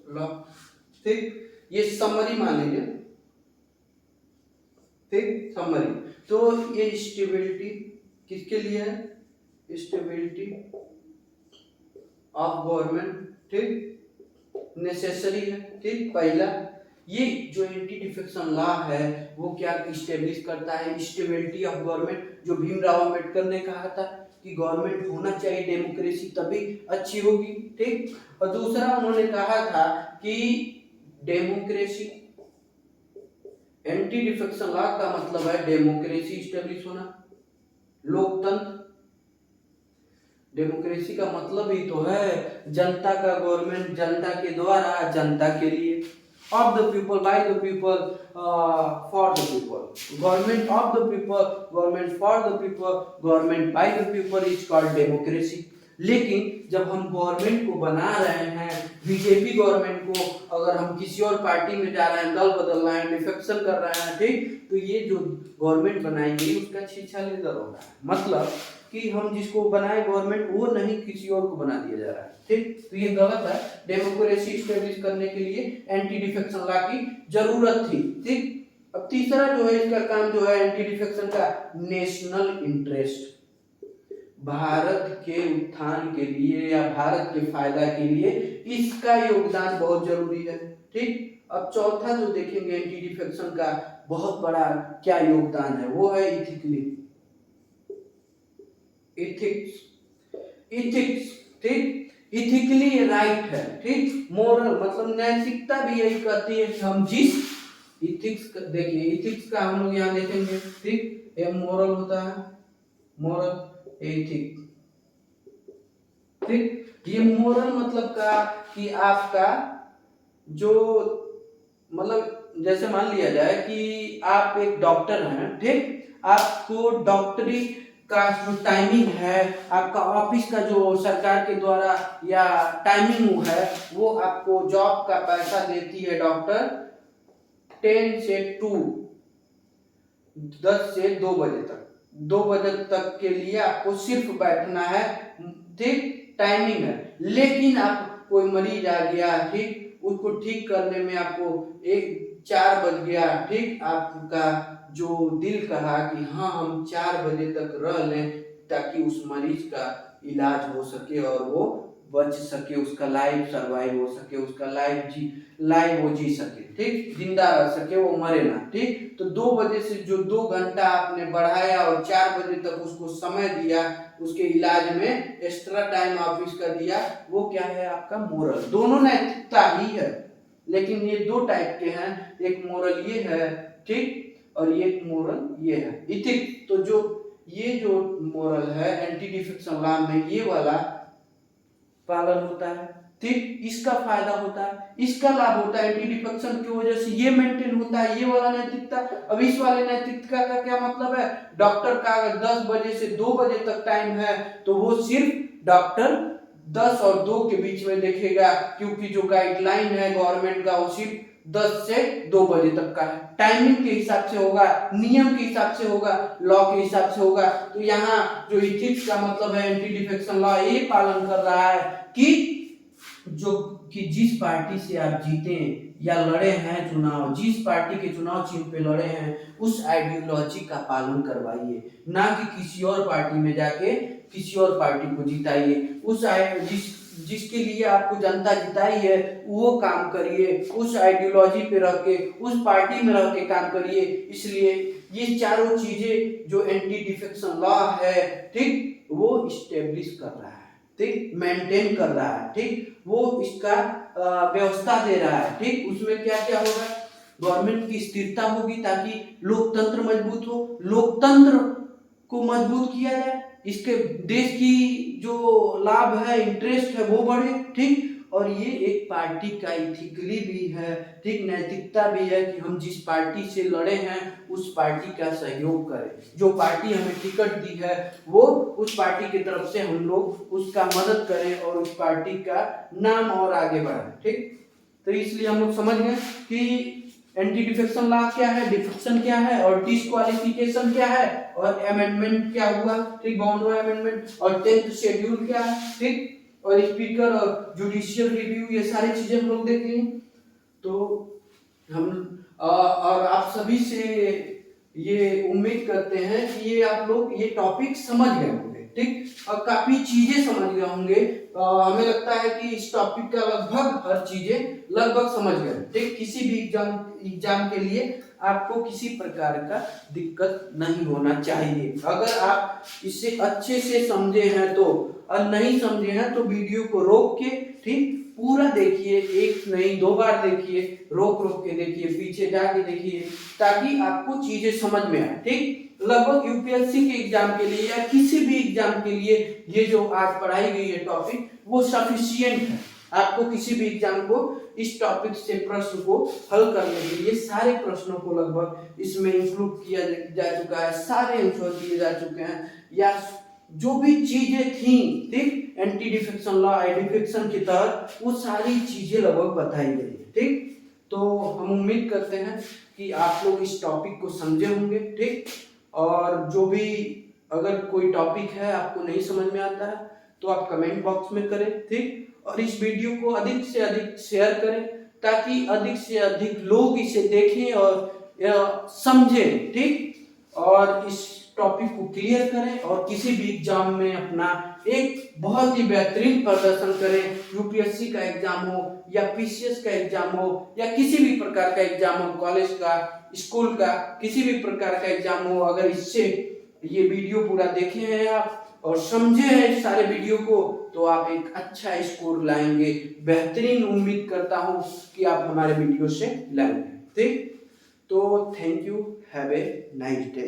लॉ, ठीक। ये समरी मान लीजिए, ठीक, समरी। तो ये स्टेबिलिटी किसके लिए है, स्टेबिलिटी ऑफ गवर्नमेंट, ठीक, नेसेसरी है, ठीक। पहला ये जो एंटी डिफेक्शन लॉ है वो क्या इस्टेब्लिश करता है, स्टेबिलिटी ऑफ गवर्नमेंट, जो भीमराव अंबेडकर ने कहा था कि गवर्नमेंट होना चाहिए, डेमोक्रेसी तभी अच्छी होगी, ठीक। और दूसरा उन्होंने कहा था कि डेमोक्रेसी, एंटी डिफेक्शन लॉ का मतलब है डेमोक्रेसी स्टेब्लिश होना, लोकतंत्र। डेमोक्रेसी का मतलब ही तो है जनता का गवर्नमेंट, जनता के द्वारा जनता के लिए, of the people, by the people, for the people. Government of the people, government for the people, government by the people is called democracy. लेकिन जब हम गवर्नमेंट को बना रहे हैं, बीजेपी गवर्नमेंट को, अगर हम किसी और पार्टी में जा रहे हैं, दल बदल रहे हैं, डिफेक्शन कर रहे हैं, ठीक, तो ये जो गवर्नमेंट बनाई गई उसका छीछा लेकर होगा, मतलब कि हम जिसको बनाए गवर्नमेंट वो नहीं किसी और को बना दिया जा रहा है, ठीक। तो ये गलत है। डेमोक्रेसी स्टेब्लिश करने के लिए एंटी डिफेक्शन लॉ की जरूरत थी, ठीक। अब तीसरा जो है इसका काम जो है एंटी डिफेक्शन का, नेशनल इंटरेस्ट, भारत के उत्थान के लिए या भारत के फायदा के लिए इसका योगदान बहुत जरूरी है, ठीक। अब चौथा जो देखेंगे एंटी डिफेक्शन का बहुत बड़ा क्या योगदान है, वो है इथिकली, इथिक्स, इथिक्स, ठीक। इथिकली राइट है, ठीक। मोरल मतलब नैतिकता भी यही कहती है कि हम जिस इथिक्स, देखिए इथिक्स का हम लोग यहाँ देखेंगे, ठीक। ये मोरल होता है, मोरल, एथिक, ठीक। ये मोरल मतलब का कि आपका जो, मतलब जैसे मान लिया जाए कि आप एक डॉक्टर हैं, ठीक। आपको डॉक्टरी का जो टाइमिंग है, आपका ऑफिस का जो सरकार के द्वारा या टाइमिंग है, वो आपको जॉब का पैसा देती है डॉक्टर 10 से 2, 10 से 2 बजे तक, 2 बजे तक के लिए आपको सिर्फ बैठना है, ठीक, टाइमिंग है। लेकिन आप कोई मरीज आ गया, ठीक, उसको ठीक करने में आपको 4 बज गया, ठीक, आपका जो दिल कहा कि हाँ हम 4 बजे तक रह लें ताकि उस मरीज का इलाज हो सके और वो बच सके, उसका लाइफ सर्वाइव हो सके, उसका लाइफ वो जी सके, ठीक, जिंदा रह सके, वो मरे ना, ठीक। तो 2 बजे से जो 2 घंटा आपने बढ़ाया और 4 बजे तक उसको समय दिया, उसके इलाज में एक्स्ट्रा टाइम ऑफिस का दिया, वो क्या है आपका मोरल। दोनों नैतिकता ही है, लेकिन ये 2 टाइप के हैं, एक मोरल ये है, ठीक, और ये मोरल ये है, इथिक। तो जो ये जो मोरल है एंटी डिफेक्शन लॉ में ये वाला पालन होता है, ठीक। इसका फायदा होता है, इसका लाभ होता है, एंटी डिफेक्शन की वजह से ये मेंटेन होता है, ये वाला नैतिकता। अब इस वाले नैतिकता का क्या मतलब है, डॉक्टर का अगर 10 बजे से 2 बजे तक टाइम है तो वो सिर्फ डॉक्टर 10 और 2 के बीच में देखेगा, क्योंकि जो गाइडलाइन है गवर्नमेंट का वो सिर्फ 10 से 2 बजे तक का है, टाइमिंग के हिसाब से होगा, नियम के हिसाब से होगा, लॉ के हिसाब से होगा। तो यहाँ जो इथिक्स का मतलब है एंटी डिफेक्शन लॉ ये पालन कर रहा है कि जो कि जिस पार्टी से आप जीते या लड़े हैं चुनाव, जिस पार्टी के चुनाव चिन्ह पे लड़े हैं, उस आइडियोलॉजी का पालन करवाइए, ना कि किसी और पार्टी में जाके किसी और पार्टी को जिताइए। जिसके लिए आपको जनता जिताई है वो काम करिए, उस आइडियोलॉजी पे रह के, उस पार्टी में रह के काम करिए। इसलिए ये चारों चीजें जो एंटी डिफेक्शन लॉ है, ठीक, वो इस्टेब्लिश कर रहा है, ठीक, मेंटेन कर रहा है, ठीक, वो इसका व्यवस्था दे रहा है, ठीक। उसमें क्या क्या होगा, गवर्नमेंट की स्थिरता होगी ताकि लोकतंत्र मजबूत हो, लोकतंत्र को मजबूत किया जाए, इसके देश की जो लाभ है, इंटरेस्ट है, वो बढ़े, ठीक। और ये एक पार्टी का इथिकली भी है, ठीक, नैतिकता भी है कि हम जिस पार्टी से लड़े हैं उस पार्टी का सहयोग करें, जो पार्टी हमें टिकट दी है वो उस पार्टी की तरफ से हम लोग उसका मदद करें और उस पार्टी का नाम और आगे बढ़ाएं, ठीक। तो इसलिए हम लोग समझ गए कि एंटी डिफेक्शन लॉ क्या है, डिफेक्शन क्या है, और डिस्क्वालिफिकेशन क्या है, और अमेंडमेंट क्या हुआ, ठीक, बाउंड्री अमेंडमेंट, और 10th शेड्यूल क्या है, ठीक, और स्पीकर और जुडिशियल रिव्यू, ये सारी चीजें हम लोग देखेंगे। तो हम और आप सभी से ये उम्मीद करते हैं कि ये आप लोग ये टॉपिक समझ गए होंगे, ठीक, और काफी चीजें समझ गए होंगे। हमें लगता है कि इस टॉपिक का लगभग हर चीजें लगभग समझ गए, ठीक। किसी भी एग्जाम के लिए आपको किसी प्रकार का दिक्कत नहीं होना चाहिए। अगर आप इसे अच्छे से समझे हैं तो, और नहीं समझे हैं तो वीडियो को रोक के, ठीक, पूरा देखिए, एक नहीं 2 बार देखिए, रोक रोक के देखिए, पीछे जाके देखिए, ताकि आपको चीजें समझ में आए, ठीक। लगभग यूपीएससी के एग्जाम के लिए या किसी भी एग्जाम के लिए ये जो आज पढ़ाई गई है टॉपिक वो सफिशिएंट है। आपको किसी भी एग्जाम को इस टॉपिक से प्रश्न को हल करने के लिए सारे प्रश्नों को लगभग इसमें इंक्लूड किया जा चुका है, सारे आंसर दिए जा चुके हैं, या जो भी चीजें थी, ठीक, एंटी डिफेक्शन लॉ डिफेक्शन के तहत वो सारी चीजें लगभग बताई गई है, ठीक। तो हम उम्मीद करते हैं कि आप लोग इस टॉपिक को समझे होंगे, ठीक। और जो भी अगर कोई टॉपिक है आपको नहीं समझ में आता है तो आप कमेंट बॉक्स में करें, ठीक। और इस वीडियो को अधिक से अधिक शेयर करें ताकि अधिक से अधिक लोग इसे देखें और समझें, ठीक। और इस टॉपिक को क्लियर करें और किसी भी एग्जाम में अपना एक बहुत ही बेहतरीन प्रदर्शन करें। यूपीएससी का एग्जाम हो या पीसीएस का एग्जाम हो या किसी भी प्रकार का एग्जाम हो, कॉलेज का, स्कूल का, किसी भी प्रकार का एग्जाम हो, अगर इससे ये वीडियो पूरा देखे हैं आप और समझे हैं इस सारे वीडियो को तो आप एक अच्छा स्कोर लाएंगे। बेहतरीन उम्मीद करता हूं कि आप हमारे वीडियो से लाएंगे, ठीक। तो thank you, have a nice day.